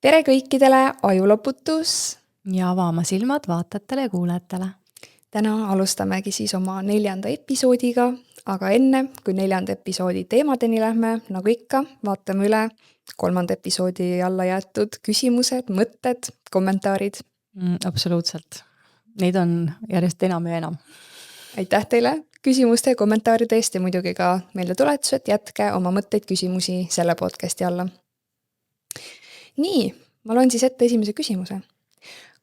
Tere kõikidele, ajuloputus! Ja avama silmad vaatajatele ja kuulajatele. Täna alustamegi siis oma 4. episoodiga, aga enne, kui 4. episoodi teemadeni lähme, nagu ikka, vaatame üle 3. episoodi alla jäetud küsimused, mõtted, kommentaarid. Absoluutselt. Neid on järjest enam ja enam. Aitäh teile küsimuste ja kommentaaride eest ja muidugi ka meeldetuletus, et jätke oma mõtteid küsimusi selle podcasti alla. Nii, ma loen siis ette esimese küsimuse.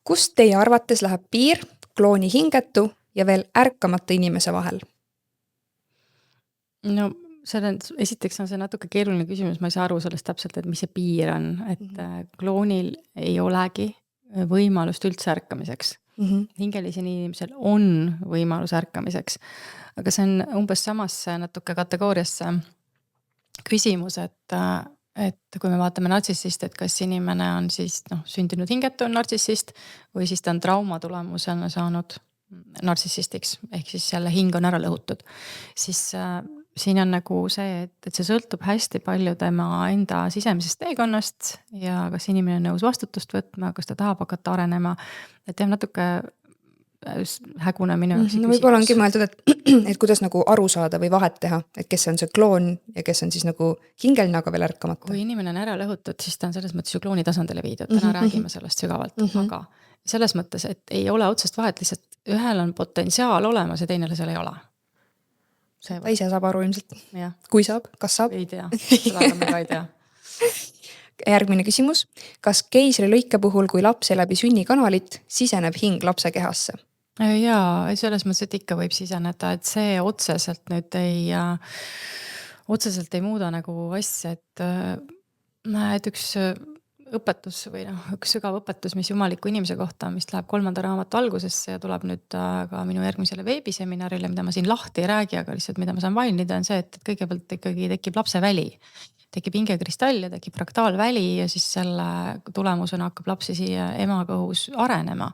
Kust teie arvates läheb piir klooni hingetu ja veel ärkamata inimese vahel? No, esiteks on see natuke keeruline küsimus, ma ei saa aru sellest täpselt, et mis see piir on, et kloonil ei olegi võimalust üldse ärkamiseks. Hingelisel inimesel on võimalus ärkamiseks, aga see on umbes samasse natuke kategooriasse küsimus, et kui me vaatame nartsissist, et kas inimene on siis sündinud hingetu on nartsissist või siis ta on trauma tulemusena saanud nartsissistiks, ehk siis jälle hing on ära lõhutud, siis siin on nagu see, et see sõltub hästi palju tema enda sisemisest teekonnast ja kas inimene on nõus vastutust võtma, kas ta tahab hakata arenema, et jah, natuke hägune minu jaoks No võib-olla ongi mõeldud, et kuidas nagu aru saada või vahet teha, et kes on see kloon ja kes on siis nagu hingeline, aga veel ärkamata. Kui inimene on ära lõhutud, siis ta on selles mõttes ju klooni tasandile viidud, täna räägime sellest sügavalt, aga selles mõttes, et ei ole otsest vahet, lihtsalt ühel on potentsiaal olemas ja teine seal ei ole. Ta ise saab aru ilmselt. Ja. Kui saab, kas saab? Ei tea, seda me ka ei tea. Järgmine küsimus. Kas keisrilõike puhul, kui laps läbi sünnikanalit, siseneb hing lapse kehasse? Jaa, selles mõttes, et ikka võib siseneda, et see otseselt nüüd ei muuda nagu asja, et üks õpetus või üks sügav õpetus, mis jumaliku inimese kohta, mis läheb 3. raamatu algusesse ja tuleb nüüd ka minu järgmisele veebiseminarile, mida ma siin lahti ei räägi, aga lihtsalt mida ma saan mainida, on see, et kõigepealt ikkagi tekib lapse väli. Tekib hingekristall ja tekib fraktaalväli ja siis selle tulemusena hakkab lapsi siia ema kõhus arenema.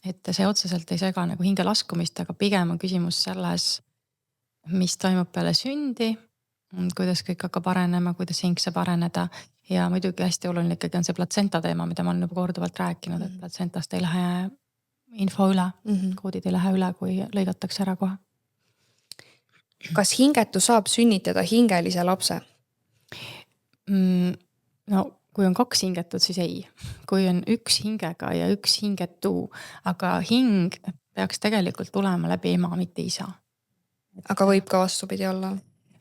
Et see otseselt ei sega nagu hinge laskumist, aga pigem on küsimus selles, mis toimub peale sündi, kuidas kõik hakkab arenema, kuidas hing saab areneda ja muidugi hästi oluline ikkagi on see platsenta teema, mida ma olen juba korduvalt rääkinud, et platsentast ei lähe info üle, koodid ei lähe üle, kui lõigatakse ära kohe. Kas hingetu saab sünnitada hingelise lapse? No, kui on 2 hingetut, siis ei. Kui on 1 hingega ja 1 hingetu, aga hing peaks tegelikult tulema läbi ema, mitte isa. Aga võib ka vastupidi olla?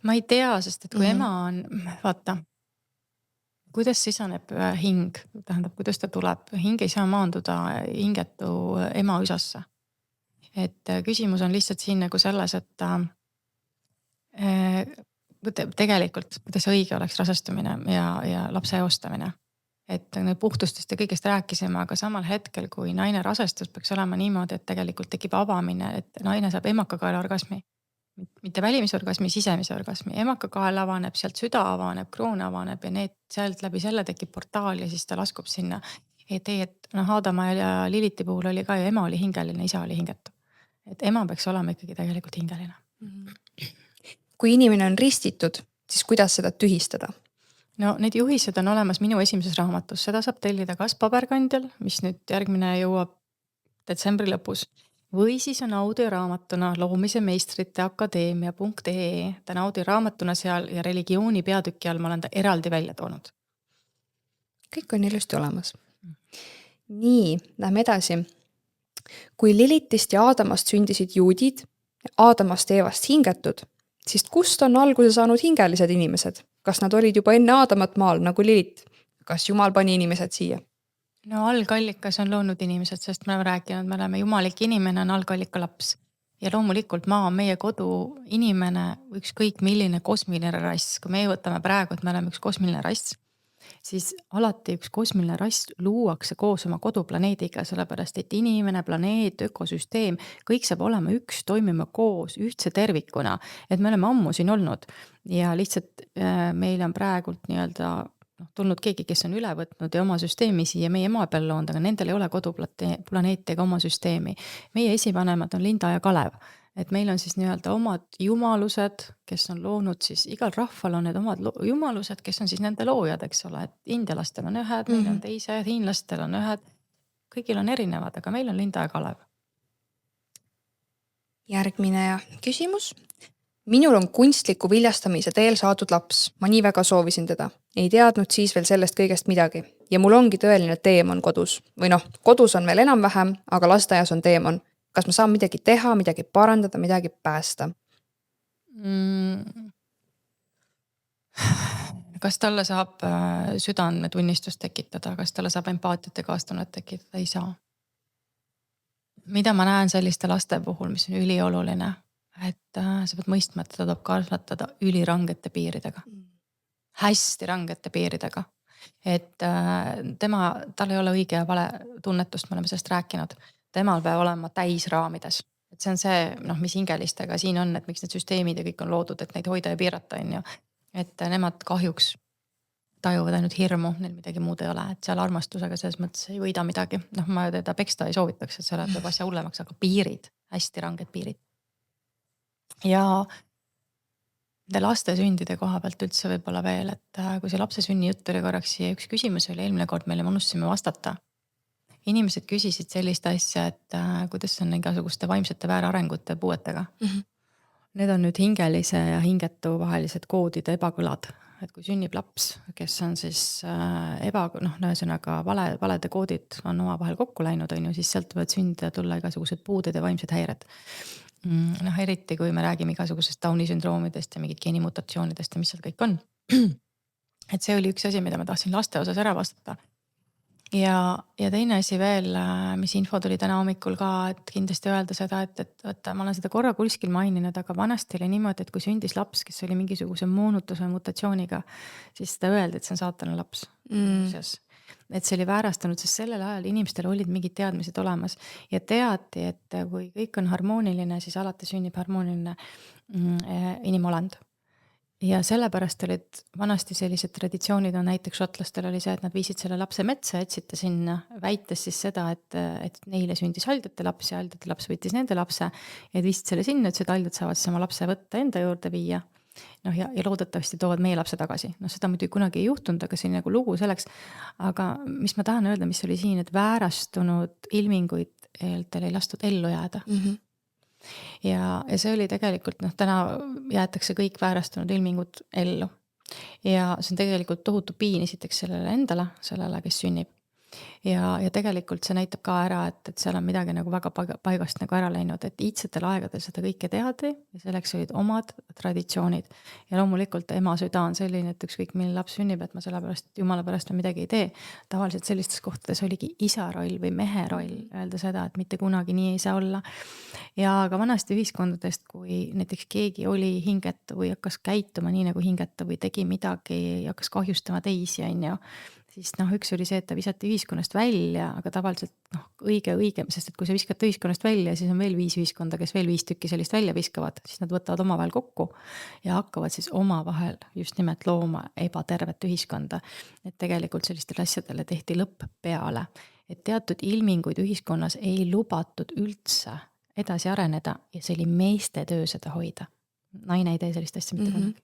Ma ei tea, sest et kui ema on, vaata, kuidas siseneb hing, tähendab, kuidas ta tuleb, hing ei saa maanduda hingetu ema üsasse. Et küsimus on lihtsalt siin nagu selles, et tegelikult, kuidas õige oleks rasestumine ja lapse eostamine. Et puhtustest ja kõigest rääkisime, aga samal hetkel, kui naine rasestus, peaks olema niimoodi, et tegelikult tekib avamine, et naine saab emakakaela orgasmi. Mitte välimisorgasmi, sisemise orgasmi. Emakakael avaneb, sealt süda avaneb, kroon avaneb ja sealt läbi selle tekib portaal ja siis ta laskub sinna. Et Aadama ja Liliti puhul oli ka ju ema oli hingeline, isa oli hingetu. Et ema peaks olema ikkagi tegelikult hingeline. Kui inimene on ristitud, siis kuidas seda tühistada? No need juhised on olemas minu esimeses raamatus. Seda saab tellida kas paberkandjal, mis nüüd järgmine jõuab detsembri lõpus, või siis on audioraamatuna Loomise meistrite akadeemia.ee. Ta on audioraamatuna seal ja religiooni peatüki all ma olen ta eraldi välja toonud. Kõik on ilusti olemas. Nii, lähme edasi. Kui Lilitist ja Aadamast sündisid juudid, Aadamast ja Eevast hingetud, siis kust on alguse saanud hingelised inimesed? Kas nad olid juba enne Aadamat maal nagu Lilit? Kas Jumal pani inimesed siia? No algallikas on loonud inimesed, sest me oleme rääkinud, me oleme jumalik inimene on algallika laps. Ja loomulikult maa on meie kodu inimene, ükskõik milline kosmiline rass. Kui me võtame praegu, et me oleme üks kosmiline rass, siis alati üks kosmiline rass luuakse koos oma koduplaneediga, sellepärast et inimene, planeet, ökosüsteem, kõik saab olema üks, toimima koos, ühtse tervikuna, et me oleme ammu siin olnud ja lihtsalt meil on praegult nii-öelda tulnud keegi, kes on üle võtnud ja oma süsteemi siia meie maa peal loonud, aga nendel ei ole koduplaneeti ega oma süsteemi. Meie esivanemad on Linda ja Kalev. et meil on siis nii-öelda omad jumalused, kes on loonud siis, igal rahval on need omad jumalused, kes on siis nende loojad, eks ole, et indialastel on ühed, meil on teised, hiinlastel on ühed, kõigil on erinevad, aga meil on Linda ja Kalev. Järgmine küsimus. Minul on kunstliku viljastamise teel saadud laps. Ma nii väga soovisin teda. Ei teadnud siis veel sellest kõigest midagi. Ja mul ongi tõeline teemon kodus. Või kodus on veel enam-vähem, aga lasteaias on teemon. Kas ma saan midagi teha, midagi parandada, midagi päästa? Kas talle saab südametunnistust tekitada? Kas talle saab empaatiat ja kaastunnet tekitada? Ei saa. Mida ma näen selliste laste puhul, mis on ülioluline? Et sa pead mõistma, et teda tuleb kasvatada ülirangete piiridega. Hästi rangete piiridega. Et tal ei ole õige ja vale tunnetust, me oleme sellest rääkinud. Temal peab olema täis raamides. Et see on see, mis hingelistega siin on, et miks need süsteemid ja kõik on loodud, et neid hoida ja piirata. Et nemad kahjuks tajuvad ainult hirmu, neil midagi muud ei ole. Et seal armastusega selles mõttes ei võida midagi. Ma teda peksta ei soovitaks, et see läheb asja hullemaks, aga piirid, hästi ranged piirid. Ja laste sündide koha pealt üldse võib-olla veel, et kui see lapse sünni jutt oli korraks ja üks küsimus oli eelmine kord meile, me unustasime vastata. Inimesed küsisid sellist asja, et kuidas on igasuguste vaimsete väärarengute puuetega. Need on nüüd hingelise ja hingetu vahelised koodide ebakõlad. Et kui sünnib laps, kes on siis ühesõnaga valede koodid on oma vahel kokku läinud, siis sealt võivad sündida tulla igasugused puuded ja vaimsed häired. Eriti kui me räägime igasugusest Downi sündroomidest ja mingid geenimutatsioonidest ja mis seal kõik on. Et see oli üks asi, mida ma tahtsin laste osas ära vastata. Ja teine asi veel, mis info tuli täna hommikul ka, et kindlasti öelda seda, et ma olen seda korra kuskil maininud, aga vanasti oli niimoodi, et kui sündis laps, kes oli mingisuguse moonutuse mutatsiooniga, siis seda öeldi, et see on saatana laps. Et see oli väärastanud, sest sellel ajal inimestel olid mingid teadmised olemas ja teati, et kui kõik on harmooniline, siis alati sünnib harmooniline inimolend. Ja sellepärast olid vanasti sellised traditsioonid, näiteks šotlastel oli see, et nad viisid selle lapse metsa, etsite sinna, väites siis seda, et neile sündis haldjate laps ja haldjate laps võttis nende lapse ja viisid selle sinna, et haldjad saavad sama lapse võtta enda juurde viia. Ja loodetavasti toovad meie lapse tagasi. Seda muidu kunagi ei juhtunud, aga see on nagu lugu selleks. Aga mis ma tahan öelda, mis oli siin, et väärastunud ilminguid ei lastud ellu jääda. Ja see oli tegelikult, täna jäetakse kõik väärastunud ilmingud ellu. Ja see on tegelikult tohutu piin esiteks sellele endale, sellele, kes sünnib. Ja tegelikult see näitab ka ära, et seal on midagi nagu väga paigast nagu ära läinud, et iidsetel aegadel seda kõike teadi ja selleks olid omad traditsioonid. Ja loomulikult ema süda on selline, et ükskõik milline laps sünnib, et ma sellepärast, jumala pärast midagi ei tee. Tavaliselt sellistes kohtades oligi isa roll või mehe roll öelda seda, et mitte kunagi nii ei saa olla. Ja ka vanasti ühiskondadest, kui näiteks keegi oli hingetu või hakkas käituma nii nagu hingetu või tegi midagi ja hakkas kahjustama teisi, siis üks oli see, et ta visati ühiskonnast välja, aga tavaliselt õige, sest et kui sa viskad ühiskonnast välja, siis on veel 5 ühiskonda, kes veel 5 tükki sellist välja viskavad, siis nad võtavad omavahel kokku ja hakkavad siis omavahel just nimelt looma ebatervet ühiskonda. Et tegelikult sellistele asjadele tehti lõpp peale, et teatud ilminguid ühiskonnas ei lubatud üldse edasi areneda ja see oli meeste töö seda hoida. Naine ei tee sellist asja mitte kunagi.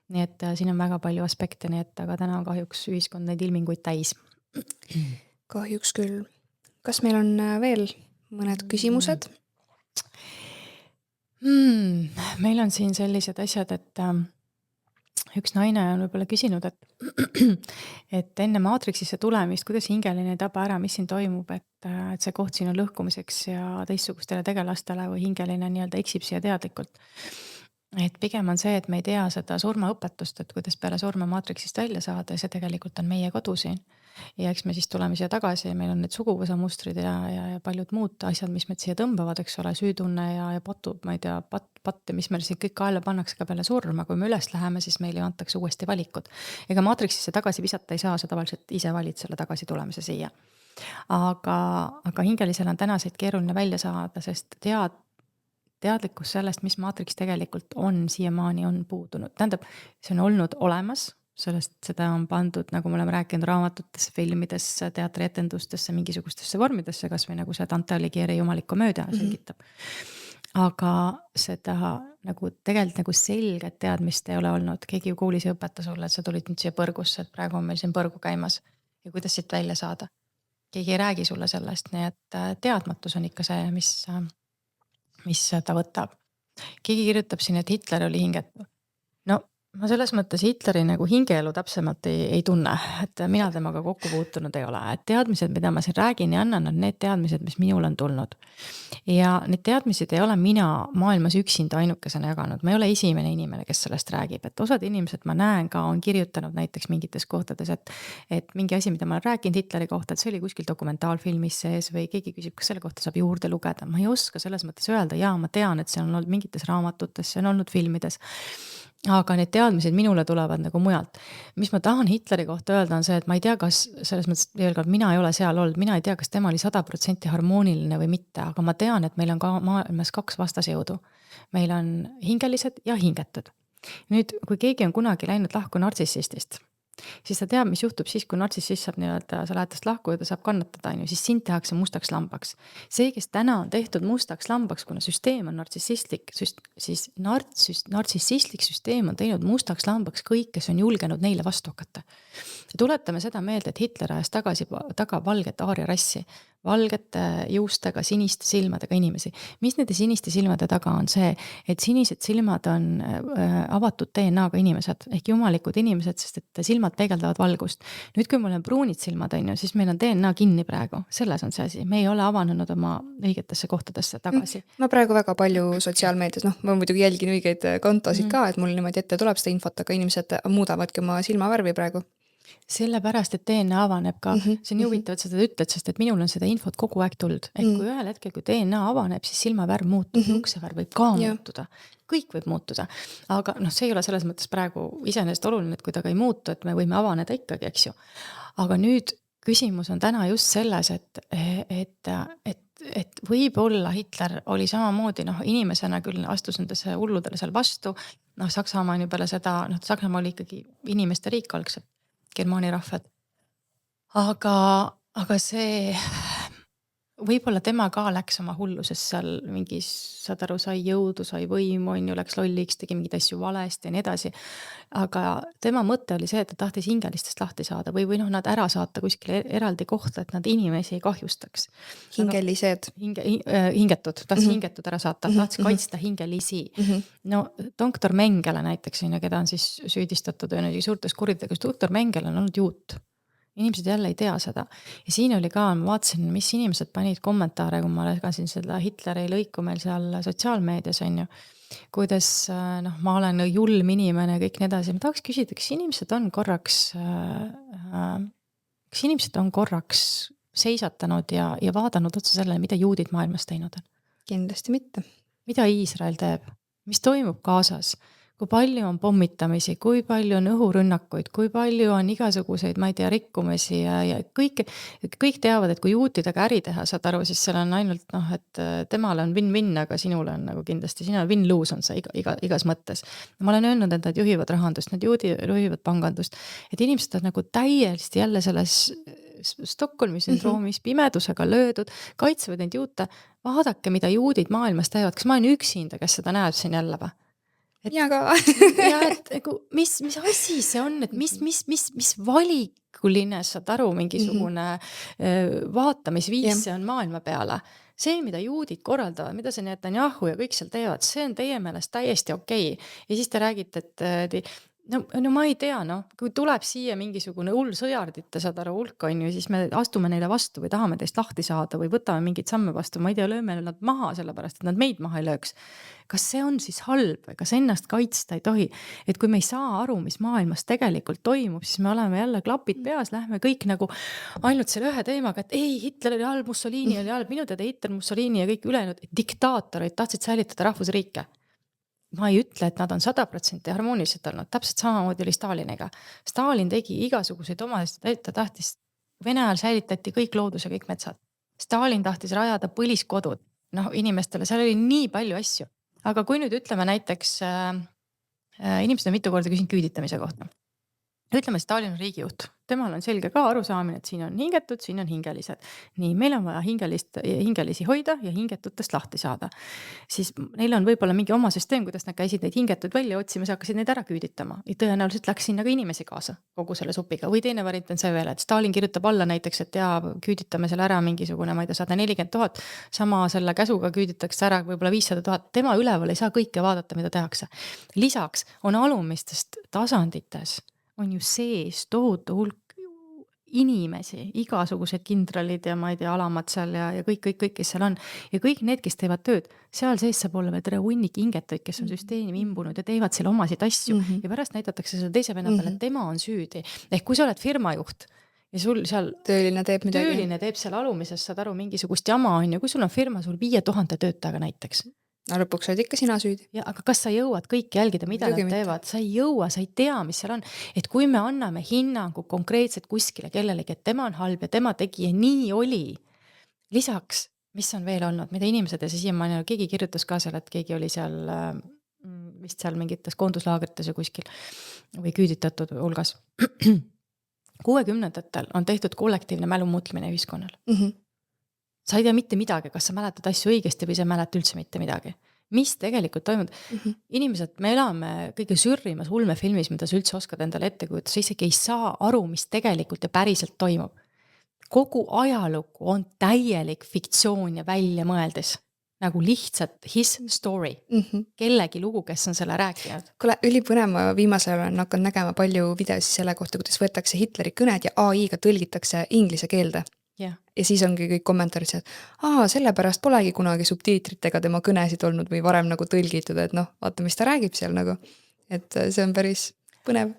Nii et siin on väga palju aspekte, nii et aga täna on kahjuks ühiskond neid ilminguid täis. Kahjuks küll. Kas meil on veel mõned küsimused? Meil on siin sellised asjad, et üks naine on võib-olla küsinud, et enne Maatriksisse tulemist, kuidas hingeline ei taba ära, mis siin toimub, et see koht siin on lõhkumiseks ja teistsugustele tegelastele või hingeline nii-öelda eksib siia teadlikult. Et pigem on see, et me ei tea seda surmaõpetust, et kuidas peale surma Maatriksist välja saada ja see tegelikult on meie kodu siin. Ja eks me siis tuleme siia tagasi ja meil on need suguvõsamustrid ja paljud muud asjad, mis meid siia tõmbavad, eks ole, süütunne ja patud, ma ei tea, patte, mis meil siin kõik kaela pannakse ka peale surma. Kui me üles läheme, siis meile antakse uuesti valikud. Ega Maatriksisse tagasi visata ei saa, sa tavaliselt ise valid selle tagasi tulemise siia. Aga hingelisel on tänaseid keeruline välja saada, sest teadlikkus sellest, mis maatriks tegelikult on, siiamaani on puudunud. Tähendab, see on olnud olemas, sellest seda on pandud, nagu me oleme rääkinud, raamatutesse, filmidesse, teatrietendustesse, mingisugustesse vormidesse, kas või nagu see Dante Alighieri jumalikku mööda selgitab. aga seda nagu tegelikult nagu selget teadmist ei ole olnud. Keegi ju kuulis ja õpeta sulle, et sa tulid nüüd siia põrgusse, et praegu on meil siin põrgu käimas ja kuidas siit välja saada. Keegi ei räägi sulle sellest, nii et teadmatus on ikka see, mis ta võtab. Keegi kirjutab siin, et Hitler oli hingetu. No ma selles mõttes Hitleri nagu hingeelu täpsemalt ei tunne, et mina temaga kokku puutunud ei ole. Et teadmised, mida ma siin räägin ja annan, on need teadmised, mis minul on tulnud. Ja need teadmised ei ole mina maailmas üksinda ainukesena jaganud. Ma ei ole esimene inimene, kes sellest räägib. Et osad inimesed ma näen ka on kirjutanud näiteks mingites kohtades, et mingi asi, mida ma olen rääkinud Hitleri kohta, et see oli kuskil dokumentaalfilmis sees või keegi küsib, kas selle kohta saab juurde lugeda. Ma ei oska selles mõttes öelda, jaa, ma tean, et see on olnud mingites raamatutes, see on olnud filmides. Aga need teadmised minule tulevad nagu mujalt. Mis ma tahan Hitleri kohta öelda on see, et ma ei tea, kas selles mõttes veel kord, mina ei ole seal olnud, mina ei tea, kas tema oli 100% harmooniline või mitte, aga ma tean, et meil on ka maailmas 2 vastasjõudu. Meil on hingelised ja hingetud. Nüüd, kui keegi on kunagi läinud lahku nartsissistist, siis ta teab, mis juhtub siis, kui nartsissist saab nii-öelda, sa lähed tast lahku ja ta saab kannatada, siis sind tehakse mustaks lambaks. See, kes täna on tehtud mustaks lambaks, kuna süsteem on nartsissistlik, siis nartsissistlik süsteem on teinud mustaks lambaks kõik, kes on julgenud neile vastu hakata. Ja tuletame seda meelde, et Hitler ajas taga valget aaria rassi, valgete juustega, siniste silmadega inimesi. Mis nende siniste silmade taga on see, et sinised silmad on avatud DNA-ga inimesed ehk jumalikud inimesed, sest et silmad peegeldavad valgust. Nüüd, kui meil on pruunid silmad, siis meil on DNA kinni praegu. Selles on see asi. Me ei ole avanenud oma õigetesse kohtadesse tagasi. Ma praegu väga palju sotsiaalmeedias, ma muidugi jälgin õigeid kontosid ka, et mul niimoodi ette tuleb seda infot, aga inimesed muudavadki oma silmavärvi praegu. Sellepärast, et DNA avaneb ka. See on huvitav, et sa seda ütled, sest et minul on seda infot kogu aeg tulnud. Kui ühel hetkel, kui DNA avaneb, siis silmavärv muutub, juuksevärv võib ka muutuda. Kõik võib muutuda. Aga see ei ole selles mõttes praegu iseenesest oluline, et kui ta ka ei muutu, et me võime avaneda ikkagi, eks ju. Aga nüüd küsimus on täna just selles, et võib-olla Hitler oli samamoodi inimesena küll astus nendesse hulludele seal vastu. Saksamaa on ju peale seda, Saksamaa oli ikkagi inimeste riik algselt. Germaani rahvad. Aga see võib-olla tema ka läks oma hulluses seal mingis, saad aru, sai jõudu, sai võimu, läks lolliks, tegi mingeid asju valesti ja nii edasi. Aga tema mõte oli see, et ta tahtis hingelistest lahti saada või nad ära saata kuskile eraldi kohta, et nad inimesi ei kahjustaks. Hingelised. Hingetud, tahtis hingetud ära saata, tahtis kaitsta hingelisi. Doktor Mengele näiteks, keda on siis süüdistatud suurtes kuritegus, doktor Mengele on olnud juut. Inimesed jälle ei tea seda. Ja siin oli ka, ma vaatasin, mis inimesed panid kommentaare, kui ma legasin seda Hitleri lõiku meil seal sotsiaalmeedias on ju. Kuidas ma olen julm inimene ja kõik nii edasi. Ma tahaks küsida, kas inimesed on korraks seisatanud ja vaadanud otsa sellele, mida juudid maailmas teinud on? Kindlasti mitte. Mida Iisrael teeb? Mis toimub Gazas? Kui palju on pommitamisi, kui palju on õhurünnakuid, kui palju on igasuguseid, ma ei tea, rikkumisi ja kõik teavad, et kui juutidega äri teha, saad aru, siis seal on ainult, et temale on win-win, aga sinule on nagu kindlasti, sina win-lose on see igas mõttes. Ma olen öelnud, et nad juhivad rahandust, nad juhivad pangandust, et inimesed on nagu täiesti jälle selles Stockholmi sündroomis pimedusega löödud, kaitsevad neid juute, vaadake, mida juudid maailmas teevad, kas ma olen üksinda, kes seda näeb siin jälle või? Ja ka. Ja et mis asi see on, et mis valikuline, saad aru, mingisugune vaatamisviis see on maailma peale. See, mida juudid korraldavad, mida see Netanyahu ja kõik seal teevad, see on teie meelest täiesti okei. Ja siis te räägite, et no ma ei tea, kui tuleb siia mingisugune hull sõjardite, saad aru, hulk on ju, siis me astume neile vastu või tahame teist lahti saada või võtame mingid samme vastu, ma ei tea, lööme nad maha sellepärast, et nad meid maha ei lööks. Kas see on siis halb või kas ennast kaitsta ei tohi? Et kui me ei saa aru, mis maailmas tegelikult toimub, siis me oleme jälle klapid peas, lähme kõik nagu ainult selle ühe teemaga, et ei, Hitler oli halb, Mussolini oli halb, minu teada Hitler, Mussolini ja kõik ülejäänud diktaatorid tahtsid säilitada rahvusriike. Ma ei ütle, et nad on 100% harmoonilised olnud, täpselt samamoodi oli Staliniga. Stalin tegi igasuguseid omasid, ta tahtis, Vene ajal säilitati kõik loodus ja kõik metsad. Stalin tahtis rajada põliskodud, inimestele, seal oli nii palju asju. Aga kui nüüd ütleme näiteks, inimesed on mitu korda küsinud küüditamise kohta. ütleme, Stalin on riigijuht, temal on selge ka arusaamine, et siin on hingetud, siin on hingelised. Nii, meil on vaja hingelisi hoida ja hingetutest lahti saada. Siis neil on võib-olla mingi oma süsteem, kuidas nad käisid neid hingetuid välja otsimas ja hakkasid neid ära küüditama. Ja tõenäoliselt läks sinna ka inimesi kaasa kogu selle supiga. Või teine variant on see veel, et Stalin kirjutab alla näiteks, et küüditame selle ära mingisugune, ma ei tea, 140 000, sama selle käsuga küüditakse ära võib-olla 500 000. Tema üleval ei saa kõike vaadata, mida tehakse. Lisaks on alumistest tasandites on ju sees tohutu hulk inimesi, igasugused kindralid ja ma ei tea, alamad seal ja kõik, kes seal on. Ja kõik need, kes teevad tööd, seal sees saab olla veel hunnik hingetuid, kes on süsteemi imbunud ja teevad selle omasid asju. Ja pärast näidatakse selle teise venna peale, et tema on süüdi. Ehk kui sa oled firmajuht ja sul seal tööline teeb seal alumises, saad aru, mingisugust jama on ja kui sul on firma, sul 5000 töötajaga näiteks. No lõpuks oled ikka sina süüdi. Ja, aga kas sa jõuad kõik jälgida, mida nad teevad? Sa ei jõua, sa ei tea, mis seal on. Et kui me anname hinnangu konkreetselt kuskile kellelegi, et tema on halb ja tema tegi ja nii oli. Lisaks, mis on veel olnud, mida inimesed ja siiamaani keegi kirjutas ka seal, et keegi oli seal vist seal mingites koonduslaagrites ja kuskil või küüditatud hulgas. 60ndatel on tehtud kollektiivne mälu muutmine ühiskonnal. Sa ei tea mitte midagi, kas sa mäletad asju õigesti või sa ei mäleta üldse mitte midagi. Mis tegelikult toimub? Inimesed, me elame kõige sürrimas ulmefilmis, mida sa üldse oskad endale ette kujutada, sa isegi ei saa aru, mis tegelikult ja päriselt toimub. Kogu ajalugu on täielik fiktsioon ja välja mõeldes. Nagu lihtsalt his story. Kellegi lugu, kes on selle rääkinud. Kuule, ülipõnev, ma viimasel olen hakanud nägema palju videosi selle kohta, kuidas võetakse Hitleri kõned ja AI-ga tõlgitakse inglise keelde. Ja siis ongi kõik kommentaarid, et sellepärast polegi kunagi subtiitritega tema kõnesid olnud või varem nagu tõlgitud, et noh, vaata, mis ta räägib seal nagu. Et see on päris põnev.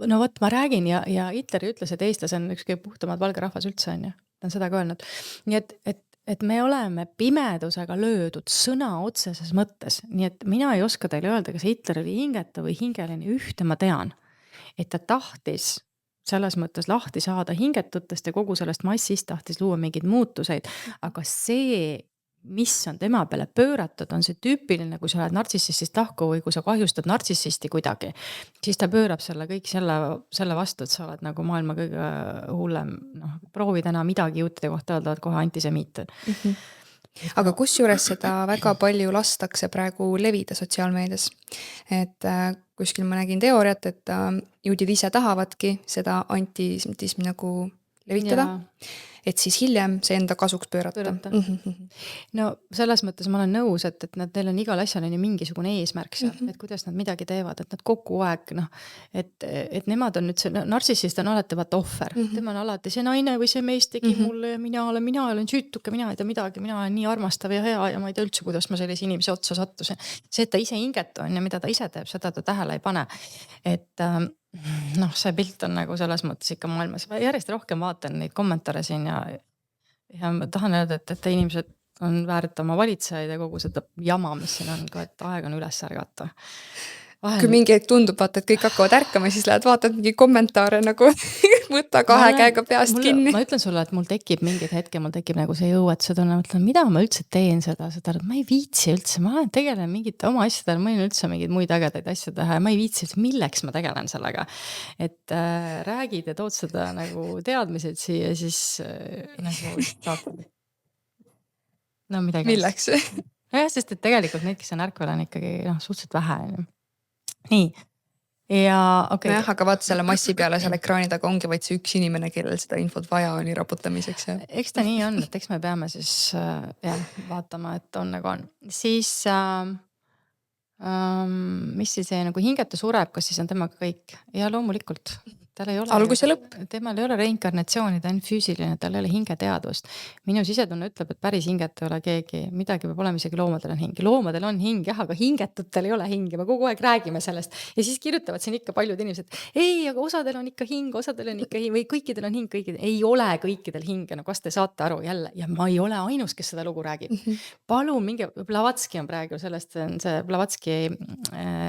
No võt, ma räägin ja Hitler ütles, et eestlased on üks kõige puhtamad valge rahvas üldse on ju. Ta on seda ka öelnud. Nii et me oleme pimedusega löödud sõna otseses mõttes. Nii et mina ei oska teile öelda, kas Hitler oli hingeta või hingeline. Ühte ma tean, et ta tahtis selles mõttes lahti saada hingetutest ja kogu sellest massist tahtis luua mingid muutuseid, aga see, mis on tema peale pööratud, on see tüüpiline, kui sa oled nartsissistist lahku või kui sa kahjustad nartsissisti kuidagi, siis ta pöörab selle kõik selle vastu, et sa oled nagu maailma kõige hullem, proovi täna midagi juutide kohta öelda, et kohe antisemiit. Aga kusjuures seda väga palju lastakse praegu levida sotsiaalmeedias. Et kuskil ma nägin teooriat, et juudid ise tahavadki seda antisemitismi nagu levitada. Et siis hiljem see enda kasuks pöörata. No selles mõttes ma olen nõus, et neil on igal asjal on mingisugune eesmärk seal, et kuidas nad midagi teevad, et nad kogu aeg, et nemad on nüüd see, nartsissist on alati vaata ohver, tema on alati see naine või see mees tegi mulle ja mina olen süütuke, mina ei tea midagi, mina olen nii armastav ja hea ja ma ei tea üldse, kuidas ma sellise inimese otsa sattusin. See, et ta ise hinget on ja mida ta ise teeb, seda ta tähele ei pane. Et see pilt on nagu selles mõttes ikka maailmas. Järjest rohkem vaatan neid kommentaare siin ja ma tahan öelda, et inimesed on väärt oma valitsejaid ja kogu seda jama, mis siin on, et aeg on üles ärgata. Kui mingi tundub, vaata, et kõik hakkavad ärkama, siis lähed vaatad mingi kommentaare nagu võtta kahe käega peast kinni. Ma ütlen sulle, et mul tekib mingid hetke, mul tekib nagu see jõuetus, et mõtlen, mida ma üldse teen seda, ma ei viitsi üldse, ma tegelen mingite oma asjadel, ma ei üldse mingeid muid ägedaid asju teha ja ma ei viitsi üldse, milleks ma tegelen sellega. Et räägid ja tood seda nagu teadmised siia, siis nagu saab. No midagi. Milleks? Ja, sest et tegelikult neid, kes on ärkvel, on ikkagi suhteliselt vähe. Nii. Ja okei. Okay. Aga vaata selle massi peale seal ekraani taga ongi vaid see üks inimene, kellel seda infot vaja oli raputamiseks. Ja. Eks ta nii on, et eks me peame siis vaatama, et on nagu on. Siis mis siis see nagu hingeta sureb, kas siis on temaga kõik? Ja loomulikult. Algus ja lõpp. Temal ei ole reinkarnatsiooni, ta on füüsiline, tal ei ole hingeteadvust. Minu sisetunne ütleb, et päris hinget ei ole keegi, midagi peab olema, isegi loomadel on hing. Loomadel on hing, aga hingetutel ei ole hingi, me kogu aeg räägime sellest. Ja siis kirjutavad siin ikka paljud inimesed, ei, aga osadel on ikka hing, osadel on ikka hing, või kõikidel on hing, ei ole kõikidel hinge, no kas te saate aru jälle, ja ma ei ole ainus, kes seda lugu räägib. Palun mingi, Blavatski on praegu sellest, see Blavatski,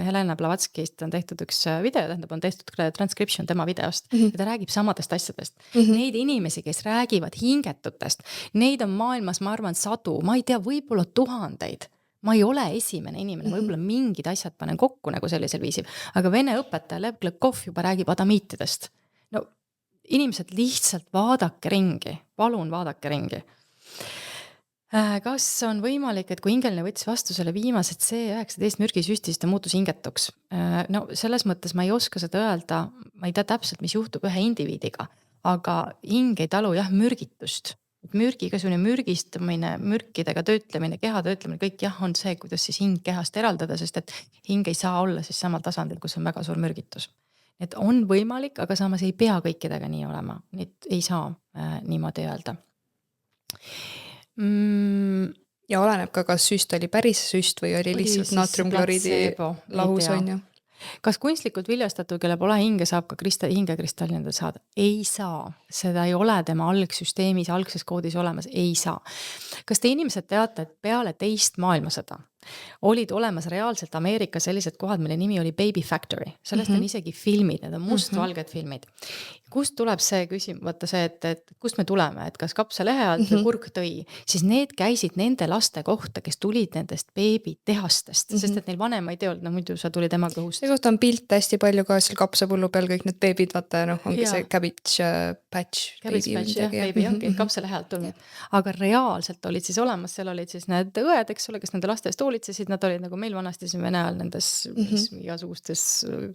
Helena Blavatskist on tehtud üks video, tähendab, on tehtud transcription tema videost ja ta räägib samadest asjadest. Neid inimesi, kes räägivad hingetutest, neid on maailmas, ma arvan, 100, ma ei tea, võib-olla 1000. ma ei ole esimene inimene, võib-olla mingid asjad panen kokku nagu sellisel viisil, aga vene õpetaja Lev Glõkov juba räägib adamiitidest. No inimesed lihtsalt vaadake ringi, palun vaadake ringi. Kas on võimalik, et kui hingeline võttis vastu selle viimased C19 mürgisüsti, siis ta muutus hingetuks? No selles mõttes ma ei oska seda öelda, ma ei tea täpselt, mis juhtub ühe indiviidiga, aga hing ei talu jah mürgitust. Mürgiga selline mürgistamine, mürkidega töötlemine, keha töötlemine, kõik jah on see, kuidas siis hing kehast eraldada, sest et hing ei saa olla siis samal tasandil, kus on väga suur mürgitus. Et on võimalik, aga samas ei pea kõikidega nii olema. Neid ei saa niimoodi öelda. Ja oleneb ka, kas süst oli päris süst või oli lihtsalt naatriumkloriidi lahus on ju. Kas kunstlikult viljastatud, kelle pole hinge, saab ka hingekristall nendel saada? Ei saa. Seda ei ole tema algsüsteemis, algses koodis olemas. Ei saa. Kas te inimesed teate, et peale teist maailmasõda olid olemas reaalselt Ameerikas sellised kohad, mille nimi oli Baby Factory. Sellest on isegi filmid, need on mustvalged filmid. Kust tuleb see küsimus, võtta see, et kust me tuleme, et kas kapsalehe alt või kurk tõi, siis need käisid nende laste kohta, kes tulid nendest beebitehastest, sest et neil vanemaid ei olnud, no muidu sa tuli tema kõhust. See koht on pilt hästi palju ka seal kapsapullu peal, kõik need beebid, vaata, ongi see cabbage patch. Baby ongi kapsalehe alt tulnud. Aga reaalselt olid siis olemas, seal olid siis need õed, eks ole, kes nende lastest hoolitsesid, nad olid nagu meil vanasti siin Vene ajal nendes igasugustes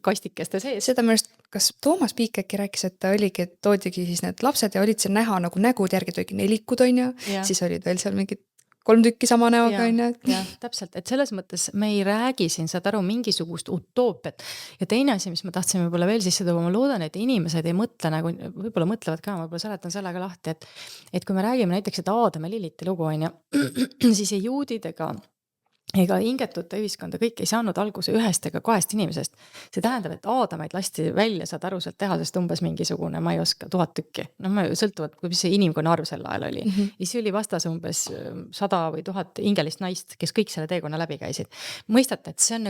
kastikestes sees. Seda mõnest, kas Toomas Piik äkki rääkis, et oligi, et toodigi siis need lapsed ja olid seal näha nagu nägud järgi toigi 4 on ju, siis olid veel seal mingid 3 tükki sama näoga on ju. Ja, täpselt, et selles mõttes me ei räägi siin, saad aru, mingisugust utoopiat. Ja teine asi, mis ma tahtsin võib-olla veel sisse tuua, ma loodan, et inimesed ei mõtle nagu, võib-olla mõtlevad ka, võib-olla seletan sellega lahti, et kui me räägime näiteks, et Aadam ja Liliti lugu on ju, siis ei juudid ega hingetute ühiskonda kõik ei saanud alguse 1 ega 2 inimesest. See tähendab, et Aadamaid lasti välja, saad aru sealt tehasest umbes mingisugune, ma ei oska, 1000 tükki. No ma sõltuvad, mis see inimkonna arv sel ajal oli. Ja siis oli vastas umbes 100 või 1000 hingelist naist, kes kõik selle teekonna läbi käisid. Mõistate, et see on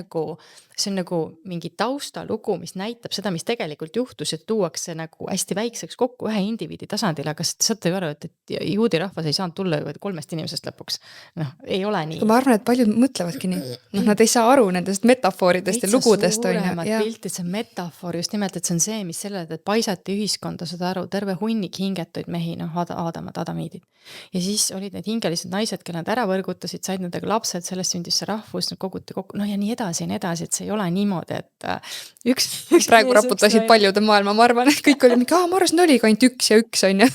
nagu mingi taustalugu, mis näitab seda, mis tegelikult juhtus, et tuuakse nagu hästi väikseks kokku ühe indiviidi tasandil, aga saate ju aru, et juudi rahvas ei saanud tulla 3 inimesest lõpuks. No, ei ole nii. Ma arvan, et paljud mõtlevadki nii. Nad ei saa aru nendest metafooridest ja lugudest. Suuremad piltid, see metafoor just nimelt, et see on see, mis sellele, et paisati ühiskonda seda aru, terve hunnik hingetuid mehi, adamiidid. Ja siis olid need hingelised naised, kelle nad ära võrgutasid, said nendega lapsed, sellest sündis see rahvus, nad koguti kokku, no ja nii edasi, et see ei ole niimoodi, et üks praegu raputasid paljude maailma, ma arvan, et kõik oli mingi, ma arvan, oligi ainult 1 ja 1 on ju.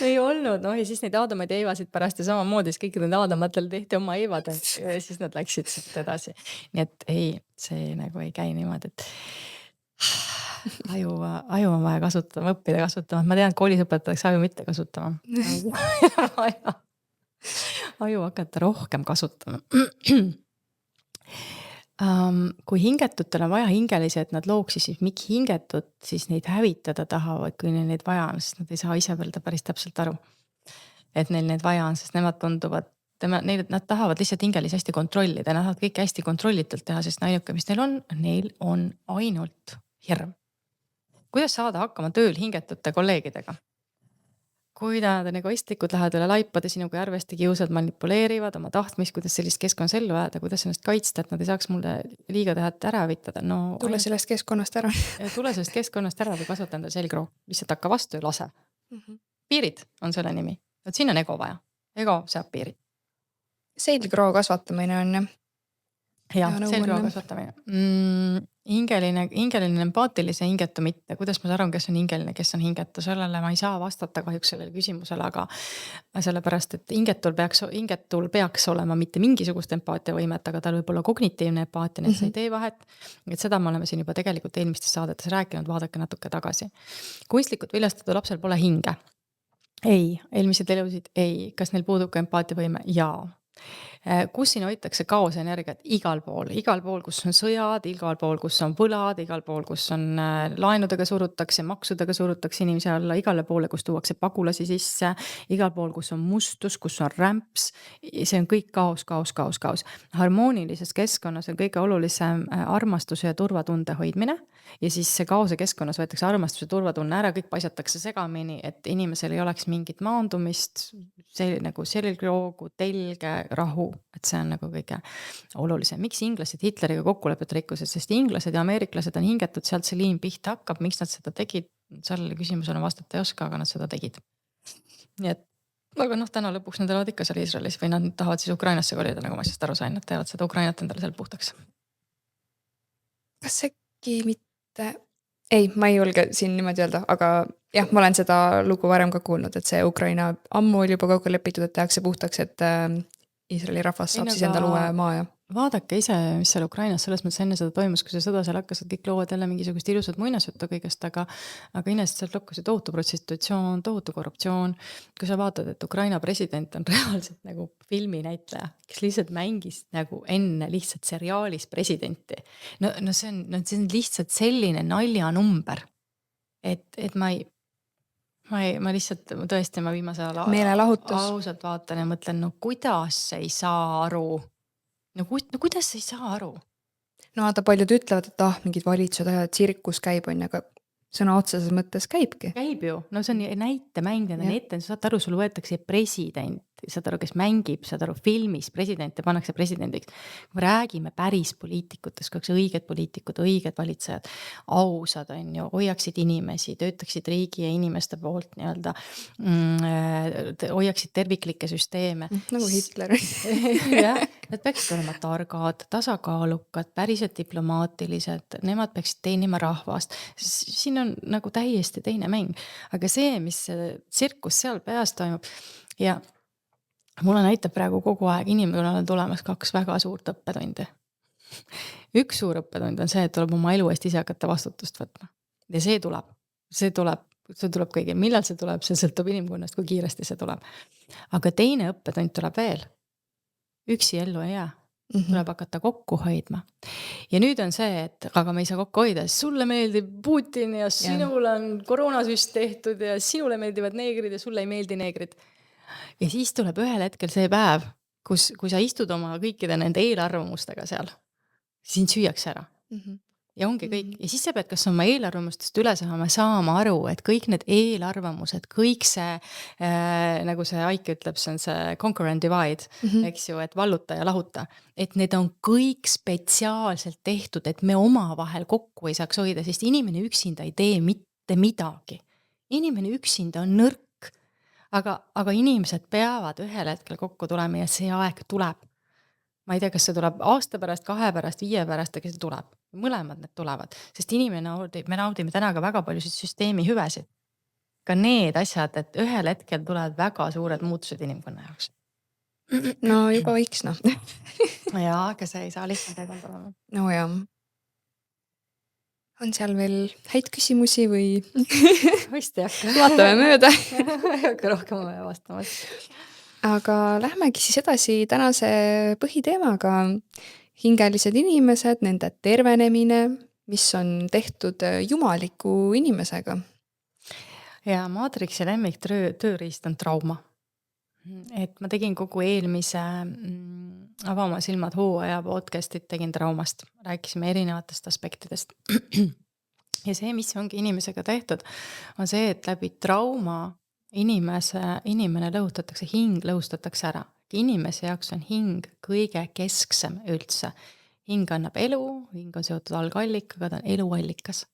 ei olnud, ja siis neid Aadamaid ja Eevasid pärast ja samamoodi, siis kõik need Aadamatel tehti oma Eevad ja siis nad läksid siit edasi. Nii et ei, see nagu ei käi niimoodi, et aju on vaja kasutama, õppida kasutama. Ma tean, koolis õpetatakse aju mitte kasutama. Aju hakata rohkem kasutama. Kui hingetutel on vaja hingelisi, et nad looksid, siis miks hingetud, siis neid hävitada tahavad, kui neil neid vaja on, sest nad ei saa ise öelda päris täpselt aru, et neil neid vaja on, sest nemad tunduvad, nad tahavad lihtsalt hingelisi hästi kontrollida, nad tahavad kõike hästi kontrollitult teha, sest ainuke, mis neil on ainult hirm. Kuidas saada hakkama tööl hingetute kolleegidega? Kui nad on egoistlikud, lähevad üle laipade sinuga järvesti kiusad, manipuleerivad oma tahtmist, kuidas sellist keskkonna ellu ajada, kuidas ennast kaitsta, et nad ei saaks mulle liiga teha, et ära hävitada. No, tule sellest keskkonnast ära. Tule sellest keskkonnast ära või kasvata enda selgroo. Lihtsalt hakka vastu ja lase. Piirid on selle nimi. Et siin on ego vaja. Ego seab piirid. Selgroo kasvatamine on jah, selgroo kasvatamine. Hingeline empaatiline hingetu mitte. Kuidas ma arvan, kes on hingeline, kes on hingetu? Sellele ma ei saa vastata kahjuks sellele küsimusele, aga sellepärast, et hingetul peaks olema mitte mingisugust empaatiavõimet, aga tal võib olla kognitiivne empaatia, et sa ei tee vahet. Et seda me oleme siin juba tegelikult eelmistes saadetes rääkinud, vaadake natuke tagasi. Kunstlikult viljastatud lapsel pole hinge. Ei, eelmised elusid ei. Kas neil puudub ka empaatiavõime? Jaa. Kus siin hoitakse kaosenergiat? Igal pool, kus on sõjad, igal pool, kus on võlad, igal pool, kus on laenudega surutakse, maksudega surutakse inimesi alla, igale poole, kus tuuakse pagulasi sisse, igal pool, kus on mustus, kus on rämps, see on kõik kaos. Harmoonilises keskkonnas on kõige olulisem armastuse ja turvatunde hoidmine ja siis see kaose keskkonnas võetakse armastuse ja turvatunne ära, kõik paisatakse segamini, et inimesel ei oleks mingit maandumist, see nagu selgroogu, telge, rahu et see on nagu kõige olulisem. Miks inglased Hitleriga kokkulepet rikkusid, sest inglased ja ameeriklased on hingetud, sealt see liin pihta hakkab, miks nad seda tegid, sellele küsimusele vastata ei oska, aga nad seda tegid. Nii et, aga täna lõpuks nad elavad ikka seal Iisraelis või nad tahavad siis Ukrainasse kolida, nagu ma asjast aru sain, nad teevad seda Ukrainat endale seal puhtaks. Kas äkki mitte... Ei, ma ei julge siin niimoodi öelda, aga jah, ma olen seda lugu varem ka kuulnud, et see Ukraina ammu oli juba kokku lepitud, et tehakse puhtaks, et Iisraeli rahvas saab siis endale uue maa ja... Vaadake ise, mis seal Ukrainas selles mõttes enne seda toimus, kui see sõda seal hakkasid, kõik loovad jälle mingisugust ilusat muinasjuttu kõigest, aga inimesed sealt lokkusid tohutu prostitutsioon, tohutu korruptsioon. Kui sa vaatad, et Ukraina president on reaalselt nagu filminäitleja, kes lihtsalt mängis nagu enne lihtsalt seriaalis presidenti. No see on lihtsalt selline naljanumber, et ma lihtsalt tõesti, ma viimase ausalt vaatan ja mõtlen, kuidas ei saa aru. No kuidas ei saa aru? No vaata, paljud ütlevad, et mingid valitsused ajad, tsirkus käib, aga sõna otseses mõttes käibki. Käib ju, no see on näitemäng, need on ette, sa saad aru, sul võetakse president, saad aru, kes mängib, saad aru, filmis presidente pannakse presidendiks. Kui räägime päris poliitikutest, kui õiged poliitikud, õiged valitsejad, ausad on ju, hoiaksid inimesi, töötaksid riigi ja inimeste poolt nii-öelda, hoiaksid terviklikke süsteeme. Nagu Hitler. Jah, nad peaksid olema targad, tasakaalukad, päriselt diplomaatilised, nemad peaksid teenima rahvast. Siin on nagu täiesti teine mäng. Aga see, mis tsirkus seal peas toimub ja mulle näitab praegu kogu aeg inimene on tulemas 2 väga suurt õppetundi. Üks suur õppetund on see, et tuleb oma elu eest ise hakata vastutust võtma. Ja see tuleb kõigil. Millal see tuleb, see sõltub inimkonnast, kui kiiresti see tuleb. Aga teine õppetund tuleb veel. Üksi ellu ei jää. Tuleb hakata kokku hoidma. Ja nüüd on see, et aga me ei saa kokku hoida. Sulle meeldib Putin ja sinule on koroonasüst tehtud ja sinule meeldivad neegrid ja sulle ei meeldi neegrid. Ja siis tuleb ühel hetkel see päev, kui sa istud oma kõikide nende eelarvamustega seal, sind süüakse ära. Ja ongi kõik. Ja siis sa pead kas oma eelarvamustest üle saama aru, et kõik need eelarvamused, kõik see, nagu see Aike ütleb, see on see conquer and divide, eks ju, et valluta ja lahuta. Et need on kõik spetsiaalselt tehtud, et me omavahel kokku ei saaks hoida, sest inimene üksinda ei tee mitte midagi. Inimene üksinda on nõrk. Aga inimesed peavad ühel hetkel kokku tulema ja see aeg tuleb. Ma ei tea, kas see tuleb aasta pärast, 2 pärast, 5 pärast, aga see tuleb. Mõlemad need tulevad, sest me naudime täna ka väga palju süsteemi hüvesid. Ka need asjad, et ühel hetkel tulevad väga suured muutused inimkonna jaoks. No juba võiks, Jaa, aga see ei saa lihtsalt teekond olema. No jah. On seal veel häid küsimusi või? Vist ei hakka. Vaatame mööda. Ei hakka rohkem vastama. Aga lähmegi siis edasi tänase põhiteemaga. Hingelised inimesed, nende tervenemine, mis on tehtud jumaliku inimesega. Ja Matrixi lemmik tööriist on trauma. Et ma tegin kogu eelmise Avama silmad hooaja podcastit, tegin traumast. Rääkisime erinevatest aspektidest. Ja see, mis ongi inimesega tehtud, on see, et läbi trauma inimene lõhustatakse, hing lõhustatakse ära. Inimese jaoks on hing kõige kesksem üldse. Hing annab elu, hing on seotud algallikaga, ta on eluallikas.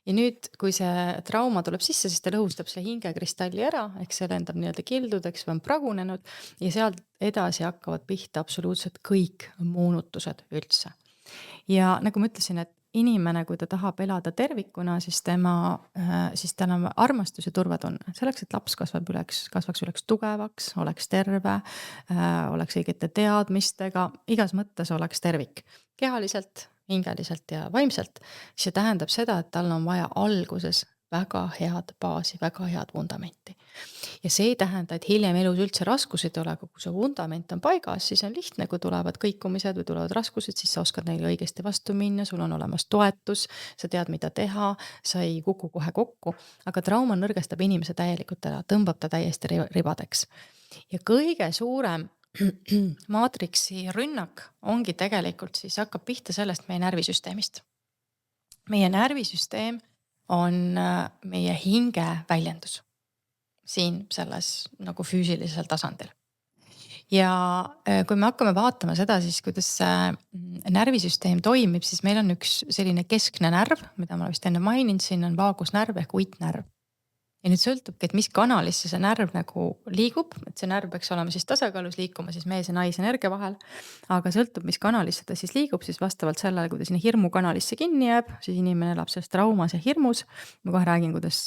Ja nüüd, kui see trauma tuleb sisse, siis ta lõhustab see hingekristalli ära, ehk see lendab nii-öelda kildudeks või on pragunenud ja sealt edasi hakkavad pihta absoluutselt kõik moonutused üldse. Ja nagu ma ütlesin, et inimene, kui ta tahab elada tervikuna, siis tal on armastus ja turvatunne. Selleks, et laps kasvaks üles tugevaks, oleks terve, oleks õigete teadmistega, igas mõttes oleks tervik. Kehaliselt, hingeliselt ja vaimselt, siis see tähendab seda, et tal on vaja alguses väga head baasi, väga head vundamenti. Ja see ei tähenda, et hiljem elus üldse raskused ole, aga kui see vundament on paigas, siis on lihtne, kui tulevad kõikumised või tulevad raskused, siis sa oskad neile õigesti vastu minna, sul on olemas toetus, sa tead, mida teha, sa ei kuku kohe kokku, aga trauma nõrgestab inimese täielikult ära, tõmbab ta täiesti ribadeks. Ja kõige suurem Matrixi rünnak ongi tegelikult siis hakkab pihta sellest meie närvisüsteemist. Meie närvisüsteem on meie hinge väljendus siin selles nagu füüsilisel tasandil. ja kui me hakkame vaatama seda siis, kuidas närvisüsteem toimib, siis meil on üks selline keskne närv, mida ma vist enne maininud, siin on vaagusnärv ehk uitnärv. Ja nüüd sõltubki, et mis kanalisse see närv nagu liigub, et see närv peaks olema siis tasakaalus liikuma siis mees ja naisenergia vahel. Aga sõltub, mis kanalisse ta siis liigub, siis vastavalt sellele, kui ta sinna hirmu kanalisse kinni jääb, siis inimene elab selles traumas ja hirmus. Ma kohe räägin, kuidas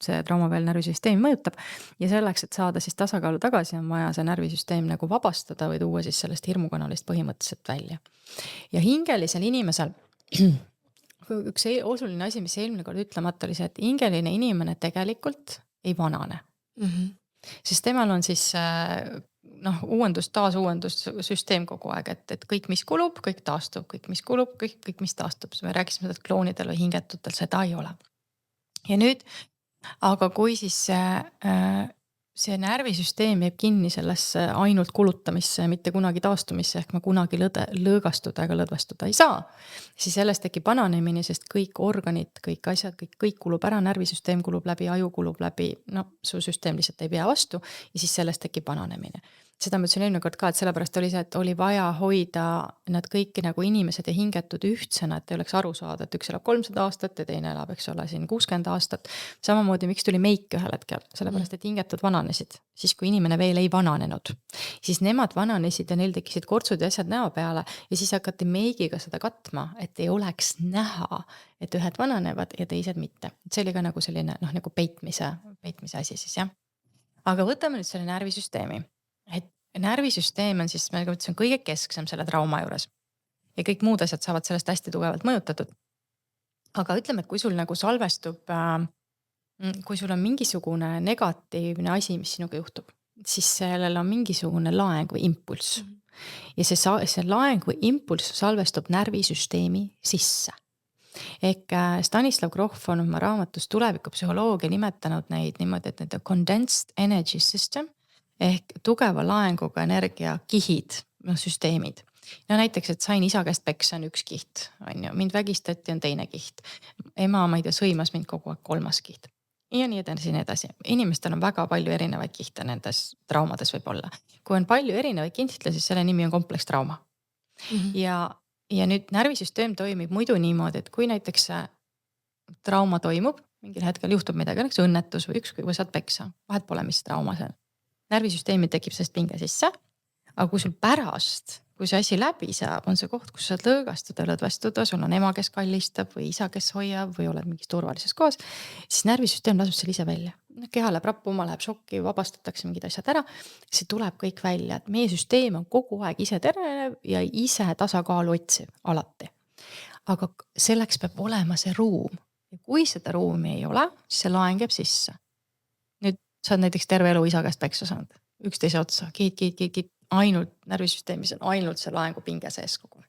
see traumapeal närvisüsteemi mõjutab. Ja selleks, et saada siis tasakaalu tagasi, on vaja see närvisüsteem nagu vabastada või tuua siis sellest hirmukanalist põhimõtteliselt välja. Ja hingelisel inimesel üks oluline asi, mis eelmine kord ütlemata oli see, et hingeline inimene tegelikult ei vanane. Sest temal on siis taasuuendussüsteem kogu aeg, et kõik, mis kulub, kõik taastub, kõik, mis kulub, kõik, mis taastub. Me rääkisime, et kloonidel või hingetutel seda ei ole. Ja nüüd, aga kui siis see närvisüsteem jääb kinni sellesse ainult kulutamisse, mitte kunagi taastumisse, ehk me kunagi lõõgastuda ega lõdvestuda ei saa, siis sellest tekib vananemine, sest kõik organid, kõik asjad, kõik kulub ära, närvisüsteem kulub läbi, aju kulub läbi, su süsteem lihtsalt ei pea vastu ja siis sellest tekib vananemine. Seda ma ütlesin eelmine kord ka, et sellepärast oli see, et oli vaja hoida nad kõiki nagu inimesed ja hingetud ühtsena, et ei oleks aru saada, et üks elab 300 aastat ja teine elab, eks ole, siin 60 aastat. Samamoodi, miks tuli meik ühel hetkel, sellepärast, et hingetud vananesid, siis kui inimene veel ei vananenud, siis nemad vananesid ja neil tekkisid kortsud ja asjad näo peale ja siis hakati meigiga seda katma, et ei oleks näha, et ühed vananevad ja teised mitte. See oli ka nagu selline nagu peitmise asi siis, jah. Aga võtame nüüd selle närvisüsteemi. Et närvisüsteem on siis, nagu ütlesin, kõige kesksem selle trauma juures ja kõik muud asjad saavad sellest hästi tugevalt mõjutatud. Aga ütleme, et kui sul nagu salvestub, kui sul on mingisugune negatiivne asi, mis sinuga juhtub, siis sellel on mingisugune laeng või impulss. Ja see laeng või impulss salvestub närvisüsteemi sisse. Ehk Stanislav Grof on oma raamatus tulevikupsühholoogia nimetanud neid niimoodi, et need on condensed energy system ehk tugeva laenguga energia kihid, süsteemid. Näiteks, et sain isa käest peksa on üks kiht, on ju, mind vägistati on teine kiht. Ema, ma ei tea, sõimas mind kogu aeg 3. kiht. Ja nii edasi. Inimestel on väga palju erinevaid kihte nendes traumades võib olla. Kui on palju erinevaid kihte, siis selle nimi on komplekstrauma. Ja nüüd närvisüsteem toimib muidu niimoodi, et kui näiteks trauma toimub, mingil hetkel juhtub midagi, näiteks õnnetus või ükskõik või saad peksa, vahet pole, mis trauma see on. Närvisüsteemi tekib sellest pinge sisse, aga kui sul pärast, kui see asi läbi saab, on see koht, kus saad lõõgastuda, lõdvestuda, sul on ema, kes kallistab või isa, kes hoiab või oled mingis turvalises kohas, siis närvisüsteem lasub selle ise välja. Keha läheb rappuma, läheb šokki, vabastatakse mingid asjad ära, see tuleb kõik välja, et meie süsteem on kogu aeg ise terenev ja ise tasakaalu otsiv alati. Aga selleks peab olema see ruum ja kui seda ruumi ei ole, siis see laeng jääb sisse. Sa oled näiteks terve elu isa käest peksa saanud, üksteise otsa, kiit, ainult närvisüsteemis on ainult see laengu pinge sees kogu.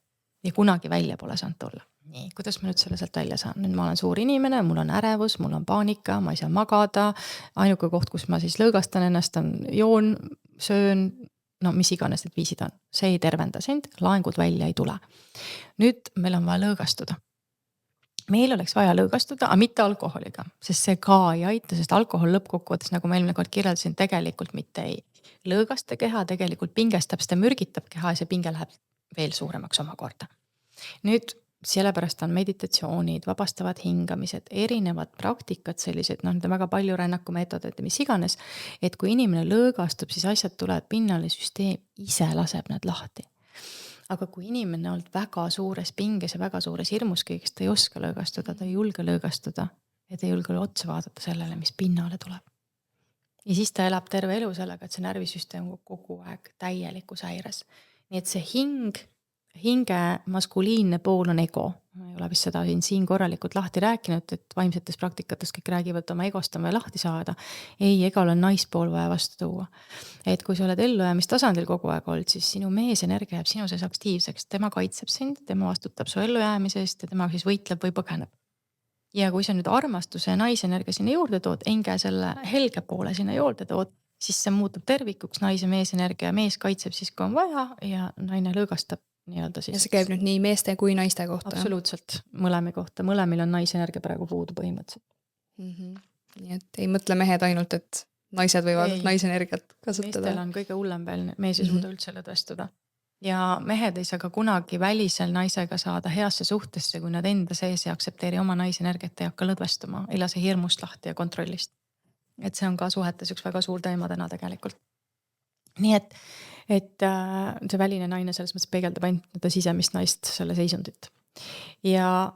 Ja kunagi välja pole saanud tulla. Nii, kuidas ma nüüd selle sealt välja saan? Nüüd ma olen suur inimene, mul on ärevus, mul on paanika, ma ei saa magada. Ainuke koht, kus ma siis lõõgastan ennast on joon, söön, mis iganes need viisid on. See ei tervenda sind, laengud välja ei tule. Nüüd meil on vaja lõõgastuda. Meil oleks vaja lõõgastuda, aga mitte alkoholiga, sest see ka ei aita, sest alkohol lõppkokkuvõttes, nagu ma eelmine kord kirjeldasin, tegelikult mitte ei lõõgasta keha, tegelikult pingestab, seda mürgitab keha ja see pinge läheb veel suuremaks omakorda. Nüüd sellepärast on meditatsioonid, vabastavad hingamised, erinevad praktikad sellised, need on väga palju rännakumeetodid ja mis iganes, et kui inimene lõõgastub, siis asjad tulevad pinnale, süsteem ise laseb need lahti. Aga kui inimene on väga suures pinges ja väga suures hirmus kõigest, ta ei oska lõõgastuda, ta ei julge lõõgastuda ja ta ei julge otsa vaadata sellele, mis pinnale tuleb. Ja siis ta elab terve elu sellega, et see närvisüsteem kogu aeg täielikus häires. Nii et see hinge maskuliinne pool on ego. Ma ei ole vist seda siin korralikult lahti rääkinud, et vaimsetes praktikates kõik räägivad oma egost on vaja lahti saada. Ei, egol on naispool vaja vastu tuua. Et kui sa oled ellujäämistasandil kogu aeg olnud, siis sinu meesenergia jääb sinu sees aktiivseks. Tema kaitseb sind, tema vastutab su ellujäämisest ja tema siis võitleb või põgeneb. Ja kui sa nüüd armastuse ja naisenergia sinna juurde tood, enge selle helge poole sinna juurde tood, siis see muutub tervikuks, naise meesenergia, mees kaitseb siis, kui on vaja ja naine lõõgastab. Siis. Ja see käib nüüd nii meeste kui naiste kohta? Absoluutselt, mõlemi kohta. Mõlemil on naisenergia praegu puudu põhimõtteliselt. Nii et ei mõtle mehed ainult, et naised võivad Ei. naisenergiat kasutada. Meestel on kõige hullem veel, mees ei suuda üldse lõdvestuda. Ja mehed ei saa ka kunagi välisel naisega saada heasse suhtesse, kui nad enda sees ei aktsepteeri oma naisenergiat, ei hakka lõdvestuma, ei lase hirmust lahti ja kontrollist. Et see on ka suhetes üks väga suur teema täna tegelikult. Nii et see väline naine selles mõttes peegeldab ainult sisemist naist, selle seisundit. Ja